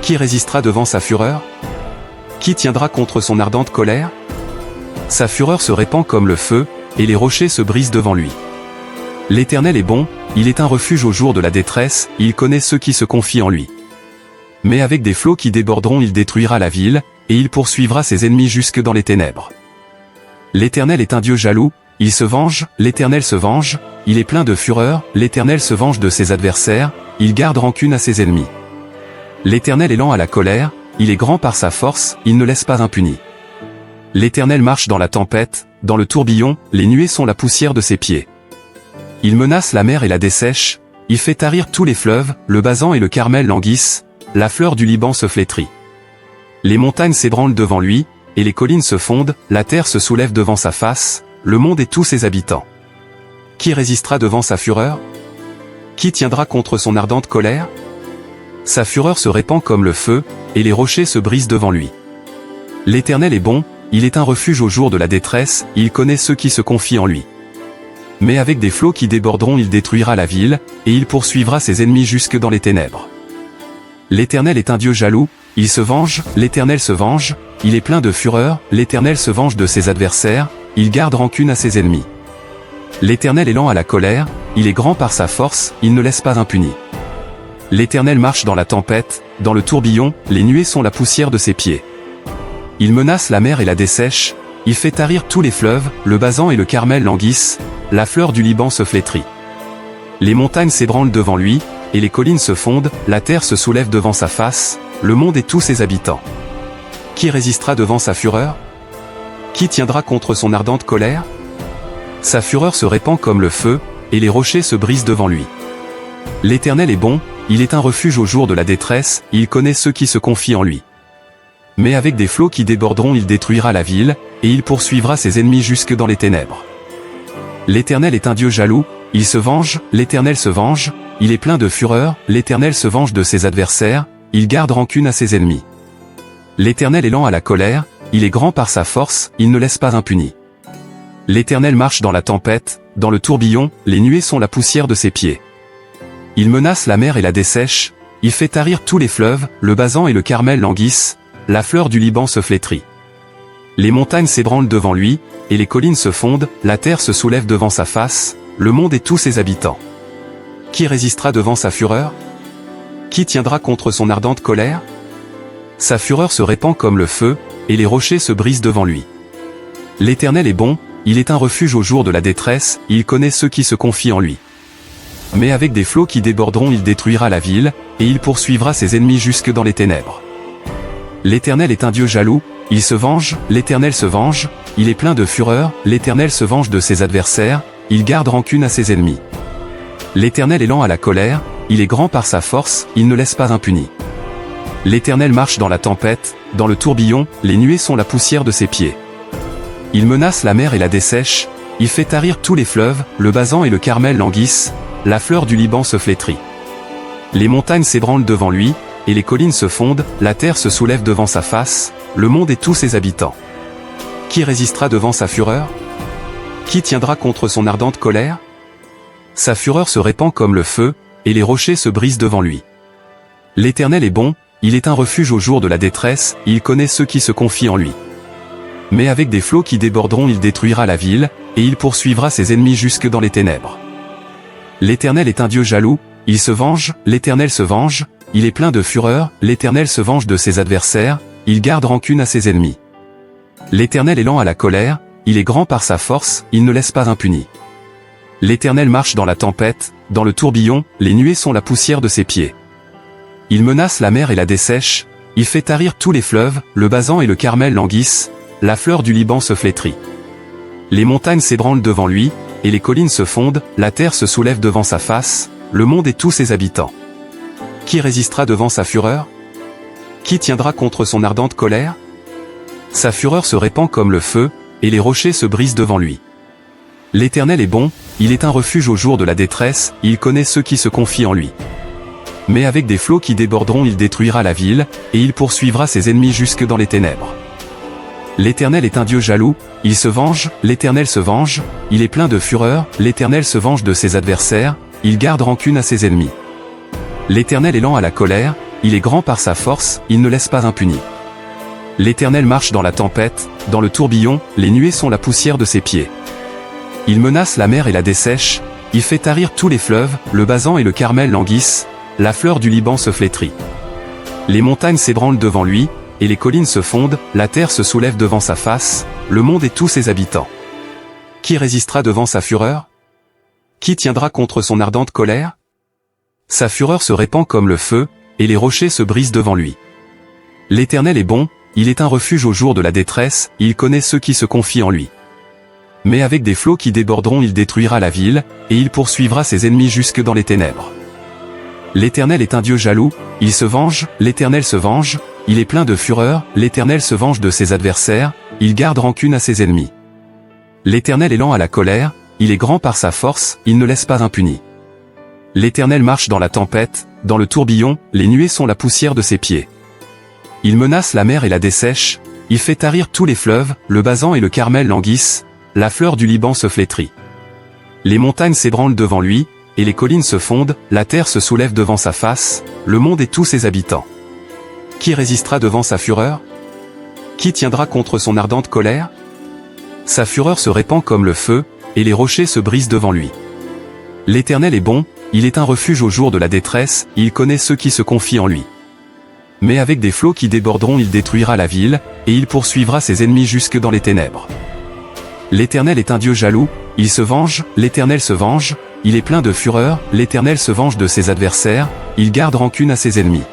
A: Qui résistera devant sa fureur? Qui tiendra contre son ardente colère? Sa fureur se répand comme le feu, et les rochers se brisent devant lui. L'Éternel est bon, il est un refuge au jour de la détresse, il connaît ceux qui se confient en lui. Mais avec des flots qui déborderont il détruira la ville, et il poursuivra ses ennemis jusque dans les ténèbres. L'Éternel est un Dieu jaloux, il se venge, l'Éternel se venge, il est plein de fureur, l'Éternel se venge de ses adversaires, il garde rancune à ses ennemis. L'Éternel est lent à la colère, il est grand par sa force, il ne laisse pas impuni. L'Éternel marche dans la tempête, dans le tourbillon, les nuées sont la poussière de ses pieds. Il menace la mer et la dessèche, il fait tarir tous les fleuves, le Basan et le Carmel languissent, la fleur du Liban se flétrit. Les montagnes s'ébranlent devant lui, et les collines se fondent, la terre se soulève devant sa face, le monde et tous ses habitants. Qui résistera devant sa fureur? Qui tiendra contre son ardente colère? Sa fureur se répand comme le feu, et les rochers se brisent devant lui. L'Éternel est bon, il est un refuge au jour de la détresse, il connaît ceux qui se confient en lui. Mais avec des flots qui déborderont il détruira la ville, et il poursuivra ses ennemis jusque dans les ténèbres. L'Éternel est un Dieu jaloux, il se venge, l'Éternel se venge, il est plein de fureur, l'Éternel se venge de ses adversaires, il garde rancune à ses ennemis. L'Éternel est lent à la colère, il est grand par sa force, il ne laisse pas impuni. L'Éternel marche dans la tempête, dans le tourbillon, les nuées sont la poussière de ses pieds. Il menace la mer et la dessèche, il fait tarir tous les fleuves, le Basan et le Carmel languissent, la fleur du Liban se flétrit. Les montagnes s'ébranlent devant lui, et les collines se fondent, la terre se soulève devant sa face, le monde et tous ses habitants. Qui résistera devant sa fureur? Qui tiendra contre son ardente colère? Sa fureur se répand comme le feu, et les rochers se brisent devant lui. L'Éternel est bon, il est un refuge au jour de la détresse, il connaît ceux qui se confient en lui. Mais avec des flots qui déborderont il détruira la ville, et il poursuivra ses ennemis jusque dans les ténèbres. L'Éternel est un Dieu jaloux, il se venge, l'Éternel se venge, il est plein de fureur, l'Éternel se venge de ses adversaires, il garde rancune à ses ennemis. L'Éternel est lent à la colère, il est grand par sa force, il ne laisse pas impuni. L'Éternel marche dans la tempête, dans le tourbillon, les nuées sont la poussière de ses pieds. Il menace la mer et la dessèche, il fait tarir tous les fleuves, le Basan et le Carmel languissent, la fleur du Liban se flétrit. Les montagnes s'ébranlent devant lui, et les collines se fondent, la terre se soulève devant sa face, le monde et tous ses habitants. Qui résistera devant sa fureur? Qui tiendra contre son ardente colère? Sa fureur se répand comme le feu, et les rochers se brisent devant lui. L'Éternel est bon, il est un refuge au jour de la détresse, il connaît ceux qui se confient en lui. Mais avec des flots qui déborderont il détruira la ville, et il poursuivra ses ennemis jusque dans les ténèbres. L'Éternel est un Dieu jaloux, il se venge, l'Éternel se venge, il est plein de fureur, l'Éternel se venge de ses adversaires, il garde rancune à ses ennemis. L'Éternel est lent à la colère, il est grand par sa force, il ne laisse pas impuni. L'Éternel marche dans la tempête, dans le tourbillon, les nuées sont la poussière de ses pieds. Il menace la mer et la dessèche, il fait tarir tous les fleuves, le Basan et le Carmel languissent, la fleur du Liban se flétrit. Les montagnes s'ébranlent devant lui, et les collines se fondent, la terre se soulève devant sa face, le monde et tous ses habitants. Qui résistera devant sa fureur? Qui tiendra contre son ardente colère? Sa fureur se répand comme le feu, et les rochers se brisent devant lui. L'Éternel est bon, il est un refuge au jour de la détresse, il connaît ceux qui se confient en lui. Mais avec des flots qui déborderont il détruira la ville, et il poursuivra ses ennemis jusque dans les ténèbres. L'Éternel est un Dieu jaloux, il se venge, l'Éternel se venge, il est plein de fureur, l'Éternel se venge de ses adversaires, il garde rancune à ses ennemis. L'Éternel est lent à la colère, il est grand par sa force, il ne laisse pas impuni. L'Éternel marche dans la tempête, dans le tourbillon, les nuées sont la poussière de ses pieds. Il menace la mer et la dessèche, il fait tarir tous les fleuves, le Basan et le Carmel languissent, la fleur du Liban se flétrit. Les montagnes s'ébranlent devant lui, et les collines se fondent, la terre se soulève devant sa face, le monde et tous ses habitants. Qui résistera devant sa fureur? Qui tiendra contre son ardente colère? Sa fureur se répand comme le feu, et les rochers se brisent devant lui. L'Éternel est bon, il est un refuge au jour de la détresse, il connaît ceux qui se confient en lui. Mais avec des flots qui déborderont il détruira la ville, et il poursuivra ses ennemis jusque dans les ténèbres. L'Éternel est un Dieu jaloux, il se venge, l'Éternel se venge, il est plein de fureur, l'Éternel se venge de ses adversaires, il garde rancune à ses ennemis. L'Éternel est lent à la colère, il est grand par sa force, il ne laisse pas impuni. L'Éternel marche dans la tempête, dans le tourbillon, les nuées sont la poussière de ses pieds. Il menace la mer et la dessèche, il fait tarir tous les fleuves, le Basan et le Carmel languissent, la fleur du Liban se flétrit. Les montagnes s'ébranlent devant lui, et les collines se fondent, la terre se soulève devant sa face, le monde et tous ses habitants. Qui résistera devant sa fureur? Qui tiendra contre son ardente colère? Sa fureur se répand comme le feu, et les rochers se brisent devant lui. L'Éternel est bon, il est un refuge au jour de la détresse, il connaît ceux qui se confient en lui. Mais avec des flots qui déborderont il détruira la ville, et il poursuivra ses ennemis jusque dans les ténèbres. L'Éternel est un Dieu jaloux, il se venge, l'Éternel se venge, il est plein de fureur, l'Éternel se venge de ses adversaires, il garde rancune à ses ennemis. L'Éternel est lent à la colère, il est grand par sa force, il ne laisse pas impuni. L'Éternel marche dans la tempête, dans le tourbillon, les nuées sont la poussière de ses pieds. Il menace la mer et la dessèche, il fait tarir tous les fleuves, le Basan et le Carmel languissent, la fleur du Liban se flétrit. Les montagnes s'ébranlent devant lui, et les collines se fondent, la terre se soulève devant sa face, le monde et tous ses habitants. Qui résistera devant sa fureur? Qui tiendra contre son ardente colère? Sa fureur se répand comme le feu, et les rochers se brisent devant lui. L'Éternel est bon, il est un refuge au jour de la détresse, il connaît ceux qui se confient en lui. Mais avec des flots qui déborderont il détruira la ville, et il poursuivra ses ennemis jusque dans les ténèbres. L'Éternel est un Dieu jaloux, il se venge, l'Éternel se venge, il est plein de fureur, l'Éternel se venge de ses adversaires, il garde rancune à ses ennemis.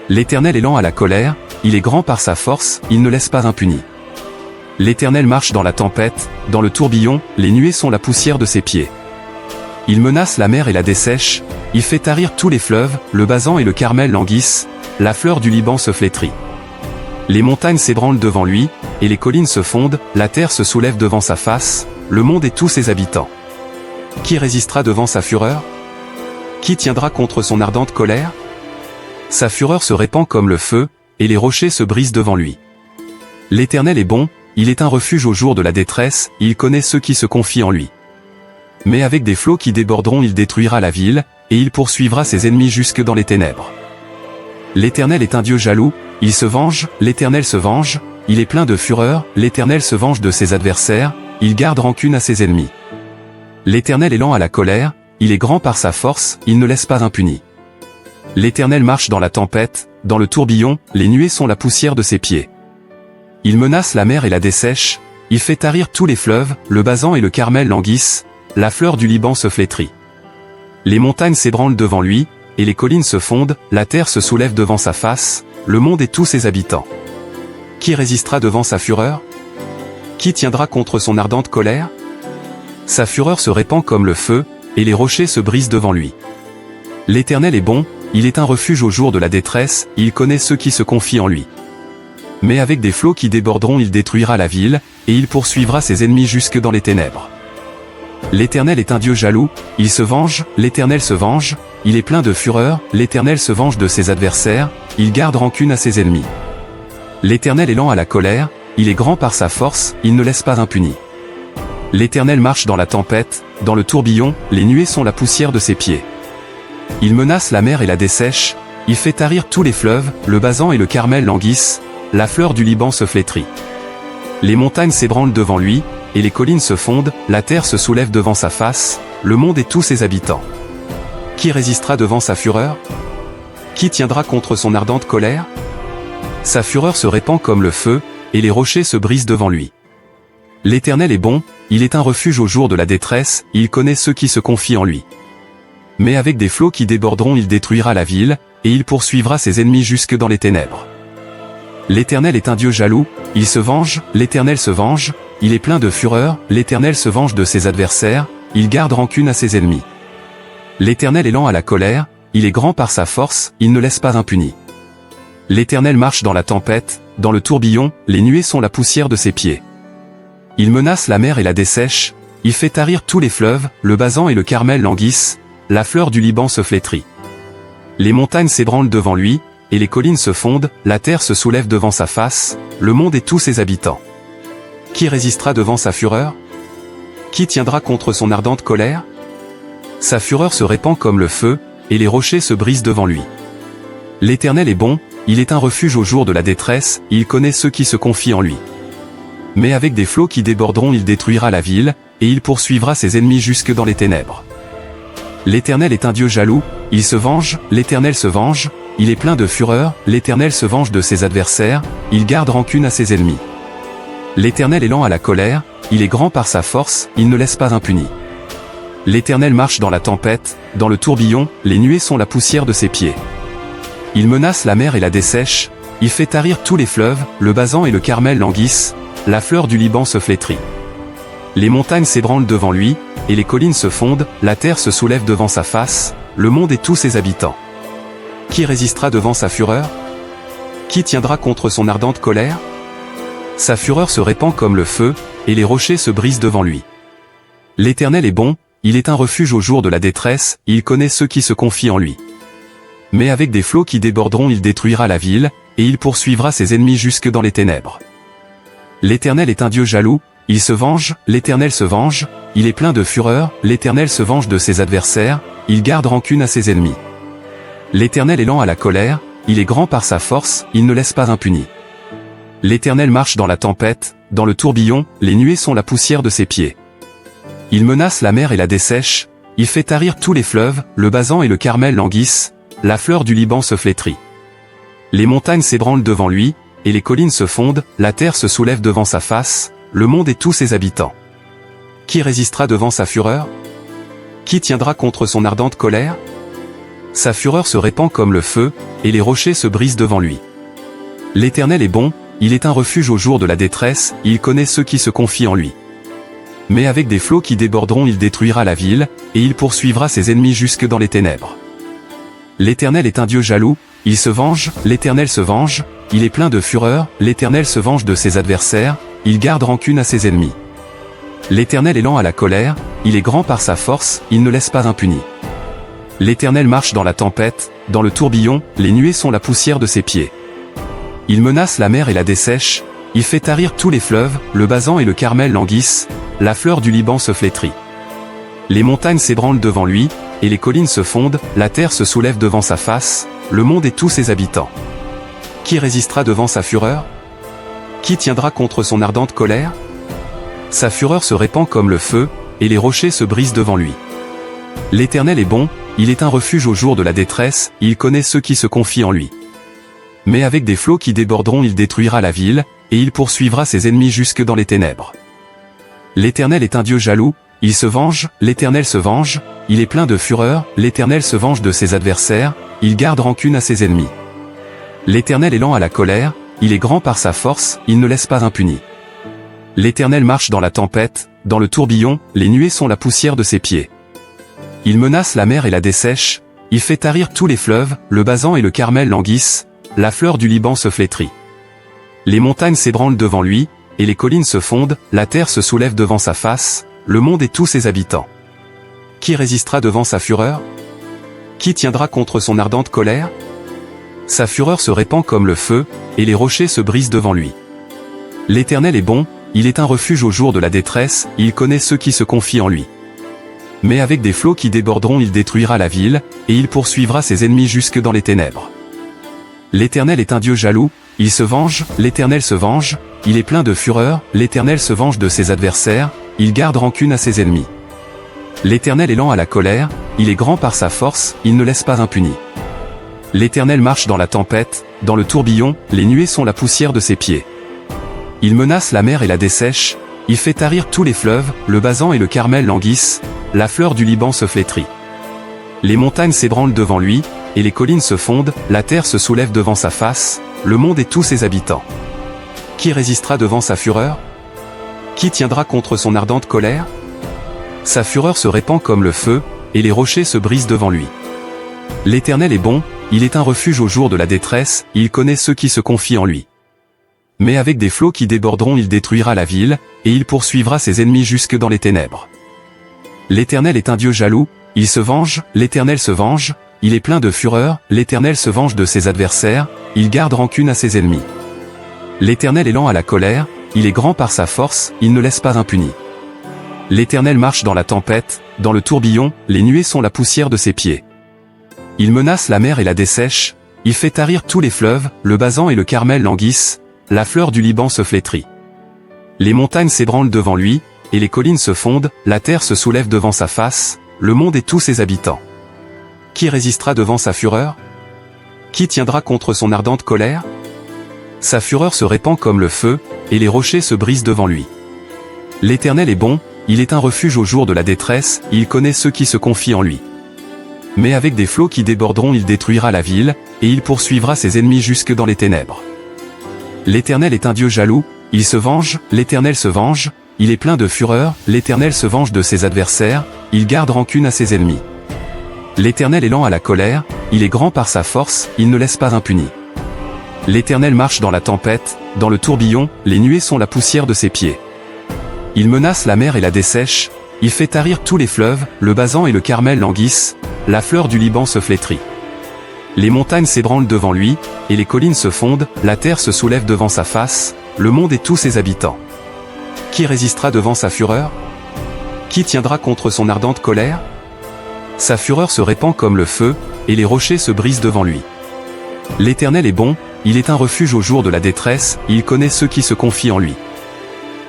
A: L'Éternel est lent à la colère, il est grand par sa force, il ne laisse pas impuni. L'Éternel marche dans la tempête, dans le tourbillon, les nuées sont la poussière de ses pieds. Il menace la mer et la dessèche, il fait tarir tous les fleuves, le Basan et le Carmel languissent, la fleur du Liban se flétrit. Les montagnes s'ébranlent devant lui, et les collines se fondent, la terre se soulève devant sa face, le monde et tous ses habitants. Qui résistera devant sa fureur? Qui tiendra contre son ardente colère? Sa fureur se répand comme le feu, et les rochers se brisent devant lui. L'Éternel est bon, il est un refuge au jour de la détresse, il connaît ceux qui se confient en lui. Mais avec des flots qui déborderont il détruira la ville, et il poursuivra ses ennemis jusque dans les ténèbres. L'Éternel est un Dieu jaloux, il se venge, l'Éternel se venge, il est plein de fureur, l'Éternel se venge de ses adversaires, il garde rancune à ses ennemis. L'Éternel est lent à la colère, il est grand par sa force, il ne laisse pas impuni. L'Éternel marche dans la tempête, dans le tourbillon, les nuées sont la poussière de ses pieds. Il menace la mer et la dessèche, il fait tarir tous les fleuves, le Basan et le Carmel languissent, la fleur du Liban se flétrit. Les montagnes s'ébranlent devant lui, et les collines se fondent, la terre se soulève devant sa face, le monde et tous ses habitants. Qui résistera devant sa fureur? Qui tiendra contre son ardente colère? Sa fureur se répand comme le feu, et les rochers se brisent devant lui. L'Éternel est bon, il est un refuge au jour de la détresse, il connaît ceux qui se confient en lui. Mais avec des flots qui déborderont il détruira la ville, et il poursuivra ses ennemis jusque dans les ténèbres. L'Éternel est un Dieu jaloux, il se venge, l'Éternel se venge, il est plein de fureur, l'Éternel se venge de ses adversaires, il garde rancune à ses ennemis. L'Éternel est lent à la colère, il est grand par sa force, il ne laisse pas impuni. L'Éternel marche dans la tempête, dans le tourbillon, les nuées sont la poussière de ses pieds. Il menace la mer et la dessèche, il fait tarir tous les fleuves, le Basan et le Carmel languissent, la fleur du Liban se flétrit. Les montagnes s'ébranlent devant lui, et les collines se fondent, la terre se soulève devant sa face, le monde et tous ses habitants. Qui résistera devant sa fureur? Qui tiendra contre son ardente colère? Sa fureur se répand comme le feu, et les rochers se brisent devant lui. L'Éternel est bon, il est un refuge au jour de la détresse, il connaît ceux qui se confient en lui. Mais avec des flots qui déborderont il détruira la ville, et il poursuivra ses ennemis jusque dans les ténèbres. L'Éternel est un Dieu jaloux, il se venge, l'Éternel se venge, il est plein de fureur, l'Éternel se venge de ses adversaires, il garde rancune à ses ennemis. L'Éternel est lent à la colère, il est grand par sa force, il ne laisse pas impuni. L'Éternel marche dans la tempête, dans le tourbillon, les nuées sont la poussière de ses pieds. Il menace la mer et la dessèche, il fait tarir tous les fleuves, le Basan et le Carmel languissent, la fleur du Liban se flétrit. Les montagnes s'ébranlent devant lui, et les collines se fondent, la terre se soulève devant sa face, le monde et tous ses habitants. Qui résistera devant sa fureur? Qui tiendra contre son ardente colère? Sa fureur se répand comme le feu, et les rochers se brisent devant lui. L'Éternel est bon, il est un refuge au jour de la détresse, il connaît ceux qui se confient en lui. Mais avec des flots qui déborderont il détruira la ville, et il poursuivra ses ennemis jusque dans les ténèbres. L'Éternel est un Dieu jaloux, il se venge, l'Éternel se venge, il est plein de fureur, l'Éternel se venge de ses adversaires, il garde rancune à ses ennemis. L'Éternel est lent à la colère, il est grand par sa force, il ne laisse pas impuni. L'Éternel marche dans la tempête, dans le tourbillon, les nuées sont la poussière de ses pieds. Il menace la mer et la dessèche, il fait tarir tous les fleuves, le Basan et le Carmel languissent, la fleur du Liban se flétrit. Les montagnes s'ébranlent devant lui, et les collines se fondent, la terre se soulève devant sa face, le monde et tous ses habitants. Qui résistera devant sa fureur? Qui tiendra contre son ardente colère? Sa fureur se répand comme le feu, et les rochers se brisent devant lui. L'Éternel est bon, il est un refuge au jour de la détresse, il connaît ceux qui se confient en lui. Mais avec des flots qui déborderont il détruira la ville, et il poursuivra ses ennemis jusque dans les ténèbres. L'Éternel est un Dieu jaloux, il se venge, l'Éternel se venge, il est plein de fureur, l'Éternel se venge de ses adversaires, il garde rancune à ses ennemis. L'Éternel est lent à la colère, il est grand par sa force, il ne laisse pas impuni. L'Éternel marche dans la tempête, dans le tourbillon, les nuées sont la poussière de ses pieds. Il menace la mer et la dessèche, il fait tarir tous les fleuves, le Basan et le Carmel languissent, la fleur du Liban se flétrit. Les montagnes s'ébranlent devant lui, et les collines se fondent, la terre se soulève devant sa face, le monde et tous ses habitants. Qui résistera devant sa fureur? Qui tiendra contre son ardente colère? Sa fureur se répand comme le feu, et les rochers se brisent devant lui. L'Éternel est bon, il est un refuge au jour de la détresse, il connaît ceux qui se confient en lui. Mais avec des flots qui déborderont il détruira la ville, et il poursuivra ses ennemis jusque dans les ténèbres. L'Éternel est un Dieu jaloux, il se venge, l'Éternel se venge, il est plein de fureur, l'Éternel se venge de ses adversaires, il garde rancune à ses ennemis. L'Éternel est lent à la colère, il est grand par sa force, il ne laisse pas impuni. L'Éternel marche dans la tempête, dans le tourbillon, les nuées sont la poussière de ses pieds. Il menace la mer et la dessèche, il fait tarir tous les fleuves, le Basan et le Carmel languissent, la fleur du Liban se flétrit. Les montagnes s'ébranlent devant lui, et les collines se fondent, la terre se soulève devant sa face, le monde et tous ses habitants. Qui résistera devant sa fureur? Qui tiendra contre son ardente colère? Sa fureur se répand comme le feu, et les rochers se brisent devant lui. L'Éternel est bon, il est un refuge au jour de la détresse, il connaît ceux qui se confient en lui. Mais avec des flots qui déborderont il détruira la ville, et il poursuivra ses ennemis jusque dans les ténèbres. L'Éternel est un Dieu jaloux, il se venge, l'Éternel se venge, il est plein de fureur, l'Éternel se venge de ses adversaires, il garde rancune à ses ennemis. L'Éternel est lent à la colère, il est grand par sa force, il ne laisse pas impuni. L'Éternel marche dans la tempête, dans le tourbillon, les nuées sont la poussière de ses pieds. Il menace la mer et la dessèche, il fait tarir tous les fleuves, le Basan et le Carmel languissent, la fleur du Liban se flétrit. Les montagnes s'ébranlent devant lui, et les collines se fondent, la terre se soulève devant sa face, le monde et tous ses habitants. Qui résistera devant sa fureur? Qui tiendra contre son ardente colère? Sa fureur se répand comme le feu, et les rochers se brisent devant lui. L'Éternel est bon, il est un refuge au jour de la détresse, il connaît ceux qui se confient en lui. Mais avec des flots qui déborderont il détruira la ville, et il poursuivra ses ennemis jusque dans les ténèbres. L'Éternel est un Dieu jaloux, il se venge, l'Éternel se venge, il est plein de fureur, l'Éternel se venge de ses adversaires, il garde rancune à ses ennemis. L'Éternel est lent à la colère, il est grand par sa force, il ne laisse pas impuni. L'Éternel marche dans la tempête, dans le tourbillon, les nuées sont la poussière de ses pieds. Il menace la mer et la dessèche, il fait tarir tous les fleuves, le Basan et le Carmel languissent, la fleur du Liban se flétrit. Les montagnes s'ébranlent devant lui, et les collines se fondent, la terre se soulève devant sa face, le monde et tous ses habitants. Qui résistera devant sa fureur? Qui tiendra contre son ardente colère? Sa fureur se répand comme le feu, et les rochers se brisent devant lui. L'Éternel est bon, il est un refuge au jour de la détresse, il connaît ceux qui se confient en lui. Mais avec des flots qui déborderont il détruira la ville, et il poursuivra ses ennemis jusque dans les ténèbres. L'Éternel est un Dieu jaloux, il se venge, l'Éternel se venge, il est plein de fureur, l'Éternel se venge de ses adversaires, il garde rancune à ses ennemis. L'Éternel est lent à la colère, il est grand par sa force, il ne laisse pas impuni. L'Éternel marche dans la tempête, dans le tourbillon, les nuées sont la poussière de ses pieds. Il menace la mer et la dessèche, il fait tarir tous les fleuves, le Basan et le Carmel languissent, la fleur du Liban se flétrit. Les montagnes s'ébranlent devant lui, et les collines se fondent, la terre se soulève devant sa face, le monde et tous ses habitants. Qui résistera devant sa fureur? Qui tiendra contre son ardente colère? Sa fureur se répand comme le feu, et les rochers se brisent devant lui. L'Éternel est bon, il est un refuge au jour de la détresse, il connaît ceux qui se confient en lui. Mais avec des flots qui déborderont il détruira la ville, et il poursuivra ses ennemis jusque dans les ténèbres. L'Éternel est un Dieu jaloux, il se venge, l'Éternel se venge, il est plein de fureur, l'Éternel se venge de ses adversaires, il garde rancune à ses ennemis. L'Éternel est lent à la colère, il est grand par sa force, il ne laisse pas impuni. L'Éternel marche dans la tempête, dans le tourbillon, les nuées sont la poussière de ses pieds. Il menace la mer et la dessèche, il fait tarir tous les fleuves, le Basan et le Carmel languissent, la fleur du Liban se flétrit. Les montagnes s'ébranlent devant lui, et les collines se fondent, la terre se soulève devant sa face, le monde et tous ses habitants. Qui résistera devant sa fureur? Qui tiendra contre son ardente colère? Sa fureur se répand comme le feu, et les rochers se brisent devant lui. L'Éternel est bon, il est un refuge au jour de la détresse, il connaît ceux qui se confient en lui.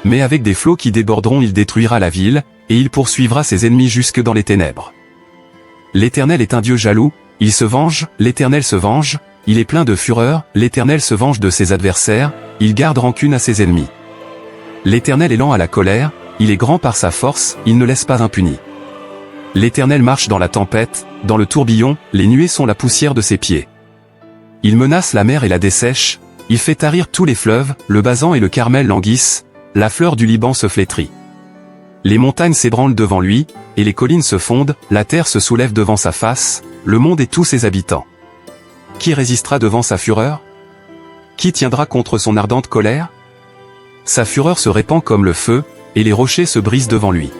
A: Mais avec des flots qui déborderont il détruira la ville, et il poursuivra ses ennemis jusque dans les ténèbres. L'Éternel est un Dieu jaloux, il se venge, l'Éternel se venge, il est plein de fureur, l'Éternel se venge de ses adversaires, il garde rancune à ses ennemis. L'Éternel est lent à la colère, il est grand par sa force, il ne laisse pas impuni. L'Éternel marche dans la tempête, dans le tourbillon, les nuées sont la poussière de ses pieds. Il menace la mer et la dessèche, il fait tarir tous les fleuves, le Basan et le Carmel languissent, la fleur du Liban se flétrit. Les montagnes s'ébranlent devant lui, et les collines se fondent, la terre se soulève devant sa face, le monde et tous ses habitants. Qui résistera devant sa fureur? Qui tiendra contre son ardente colère? Sa fureur se répand comme le feu, et les rochers se brisent devant lui.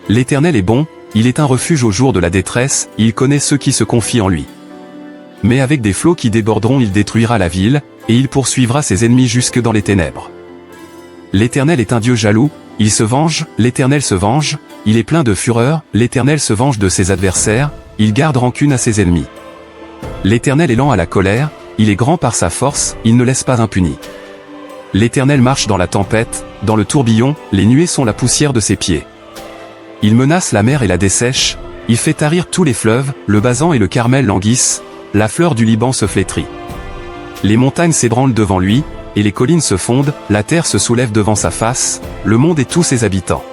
A: L'Éternel est bon, il est un refuge au jour de la détresse, il connaît ceux qui se confient en lui. Mais avec des flots qui déborderont il détruira la ville, et il poursuivra ses ennemis jusque dans les ténèbres. L'Éternel est un Dieu jaloux, il se venge, l'Éternel se venge, il est plein de fureur, l'Éternel se venge de ses adversaires, il garde rancune à ses ennemis. L'Éternel est lent à la colère, il est grand par sa force, il ne laisse pas impuni. L'Éternel marche dans la tempête, dans le tourbillon, les nuées sont la poussière de ses pieds. Il menace la mer et la dessèche, il fait tarir tous les fleuves, le Basan et le Carmel languissent, la fleur du Liban se flétrit. Les montagnes s'ébranlent devant lui, et les collines se fondent, la terre se soulève devant sa face, le monde et tous ses habitants.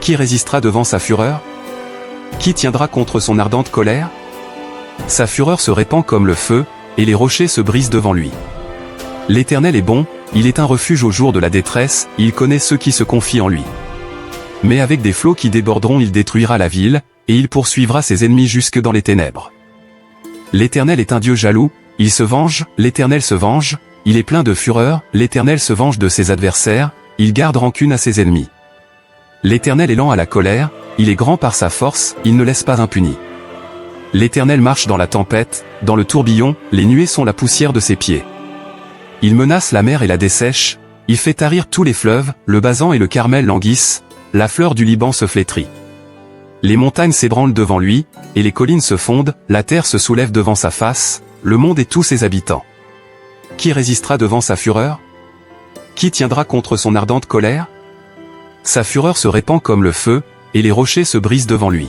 A: Qui résistera devant sa fureur? Qui tiendra contre son ardente colère? Sa fureur se répand comme le feu, et les rochers se brisent devant lui. L'Éternel est bon, il est un refuge au jour de la détresse, il connaît ceux qui se confient en lui. Mais avec des flots qui déborderont il détruira la ville, et il poursuivra ses ennemis jusque dans les ténèbres. L'Éternel est un Dieu jaloux, il se venge, l'Éternel se venge, il est plein de fureur, l'Éternel se venge de ses adversaires, il garde rancune à ses ennemis. L'Éternel est lent à la colère, il est grand par sa force, il ne laisse pas impuni. L'Éternel marche dans la tempête, dans le tourbillon, les nuées sont la poussière de ses pieds. Il menace la mer et la dessèche, il fait tarir tous les fleuves, le Basan et le Carmel languissent, la fleur du Liban se flétrit. Les montagnes s'ébranlent devant lui, et les collines se fondent, la terre se soulève devant sa face, le monde et tous ses habitants. Qui résistera devant sa fureur? Qui tiendra contre son ardente colère? Sa fureur se répand comme le feu, et les rochers se brisent devant lui.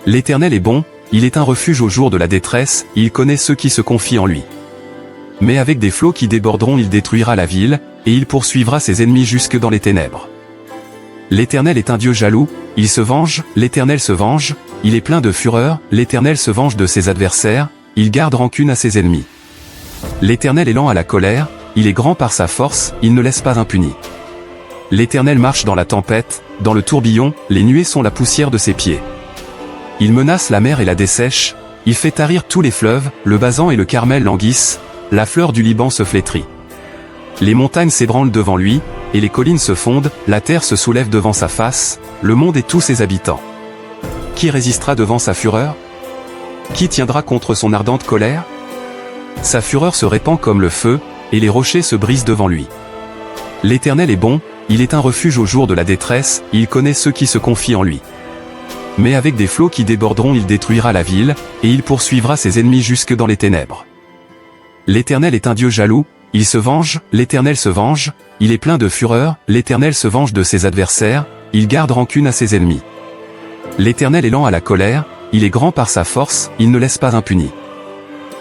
A: L'Éternel est bon, il est un refuge au jour de la détresse, il connaît ceux qui se confient en lui. Mais avec des flots qui déborderont il détruira la ville, et il poursuivra ses ennemis jusque dans les ténèbres. L'Éternel est un Dieu jaloux, il se venge, l'Éternel se venge, il est plein de fureur, l'Éternel se venge de ses adversaires, il garde rancune à ses ennemis. L'Éternel est lent à la colère, il est grand par sa force, il ne laisse pas impuni. L'Éternel marche dans la tempête, dans le tourbillon, les nuées sont la poussière de ses pieds. Il menace la mer et la dessèche, il fait tarir tous les fleuves, le Basan et le Carmel languissent, la fleur du Liban se flétrit. Les montagnes s'ébranlent devant lui, et les collines se fondent, la terre se soulève devant sa face, le monde et tous ses habitants. Qui résistera devant sa fureur? Qui tiendra contre son ardente colère? Sa fureur se répand comme le feu, et les rochers se brisent devant lui. L'Éternel est bon, il est un refuge au jour de la détresse, il connaît ceux qui se confient en lui. Mais avec des flots qui déborderont il détruira la ville, et il poursuivra ses ennemis jusque dans les ténèbres. L'Éternel est un Dieu jaloux, il se venge, l'Éternel se venge, il est plein de fureur, l'Éternel se venge de ses adversaires, il garde rancune à ses ennemis. L'Éternel est lent à la colère, il est grand par sa force, il ne laisse pas impuni.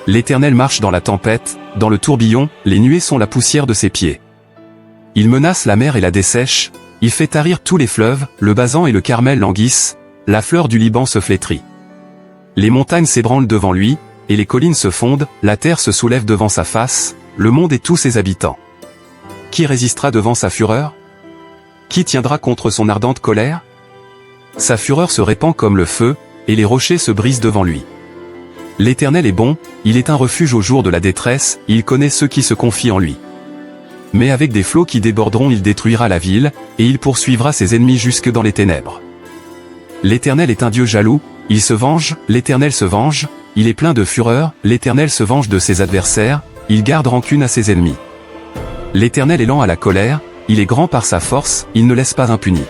A: L'Éternel marche dans la tempête, dans le tourbillon, les nuées sont la poussière de ses pieds. Il menace la mer et la dessèche, il fait tarir tous les fleuves, le Basan et le Carmel languissent, la fleur du Liban se flétrit. Les montagnes s'ébranlent devant lui, et les collines se fondent, la terre se soulève devant sa face, le monde et tous ses habitants. Qui résistera devant sa fureur? Qui tiendra contre son ardente colère? Sa fureur se répand comme le feu, et les rochers se brisent devant lui. L'Éternel est bon, il est un refuge au jour de la détresse, il connaît ceux qui se confient en lui. Mais avec des flots qui déborderont il détruira la ville, et il poursuivra ses ennemis jusque dans les ténèbres. L'Éternel est un Dieu jaloux, il se venge, l'Éternel se venge, il est plein de fureur, l'Éternel se venge de ses adversaires, il garde rancune à ses ennemis. L'Éternel est lent à la colère, il est grand par sa force, il ne laisse pas impuni.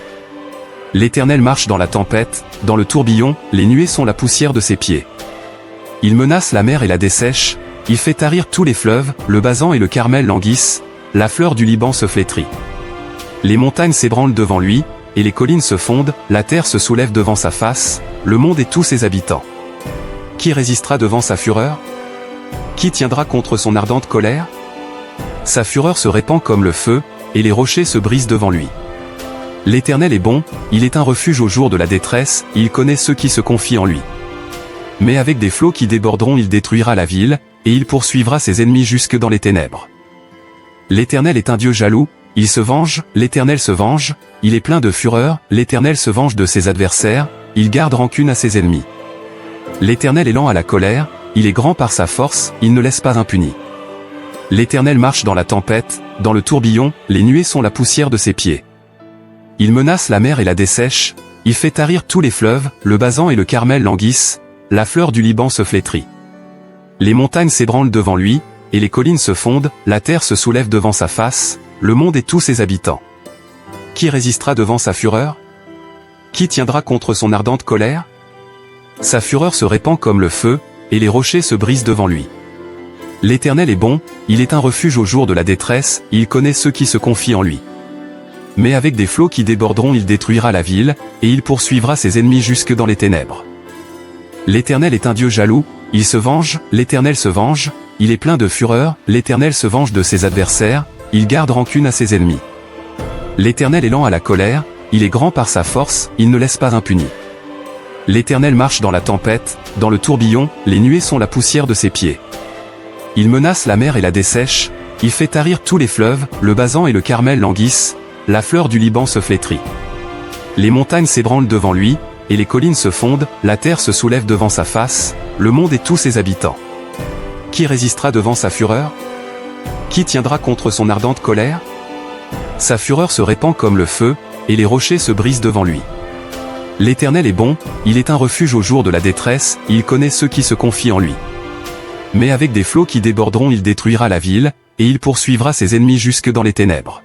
A: L'Éternel marche dans la tempête, dans le tourbillon, les nuées sont la poussière de ses pieds. Il menace la mer et la dessèche, il fait tarir tous les fleuves, le Basan et le Carmel languissent, la fleur du Liban se flétrit. Les montagnes s'ébranlent devant lui, et les collines se fondent, la terre se soulève devant sa face, le monde et tous ses habitants. Qui résistera devant sa fureur? Qui tiendra contre son ardente colère? Sa fureur se répand comme le feu, et les rochers se brisent devant lui. L'Éternel est bon, il est un refuge au jour de la détresse, il connaît ceux qui se confient en lui. Mais avec des flots qui déborderont il détruira la ville, et il poursuivra ses ennemis jusque dans les ténèbres. L'Éternel est un Dieu jaloux, il se venge, l'Éternel se venge, il est plein de fureur, l'Éternel se venge de ses adversaires, il garde rancune à ses ennemis. L'Éternel est lent à la colère, il est grand par sa force, il ne laisse pas impuni. L'Éternel marche dans la tempête, dans le tourbillon, les nuées sont la poussière de ses pieds. Il menace la mer et la dessèche, il fait tarir tous les fleuves, le Basan et le Carmel languissent, la fleur du Liban se flétrit. Les montagnes s'ébranlent devant lui, et les collines se fondent, la terre se soulève devant sa face, le monde et tous ses habitants. Qui résistera devant sa fureur? Qui tiendra contre son ardente colère? Sa fureur se répand comme le feu, et les rochers se brisent devant lui. L'Éternel est bon, il est un refuge au jour de la détresse, il connaît ceux qui se confient en lui. « Mais avec des flots qui déborderont il détruira la ville, et il poursuivra ses ennemis jusque dans les ténèbres. L'Éternel est un Dieu jaloux, il se venge, l'Éternel se venge, il est plein de fureur, l'Éternel se venge de ses adversaires, il garde rancune à ses ennemis. L'Éternel est lent à la colère, il est grand par sa force, il ne laisse pas impuni. L'Éternel marche dans la tempête, dans le tourbillon, les nuées sont la poussière de ses pieds. Il menace la mer et la dessèche, il fait tarir tous les fleuves, le Basan et le Carmel languissent, la fleur du Liban se flétrit. Les montagnes s'ébranlent devant lui, et les collines se fondent, la terre se soulève devant sa face, le monde et tous ses habitants. Qui résistera devant sa fureur? Qui tiendra contre son ardente colère? Sa fureur se répand comme le feu, et les rochers se brisent devant lui. L'Éternel est bon, il est un refuge au jour de la détresse, il connaît ceux qui se confient en lui. Mais avec des flots qui déborderont il détruira la ville, et il poursuivra ses ennemis jusque dans les ténèbres.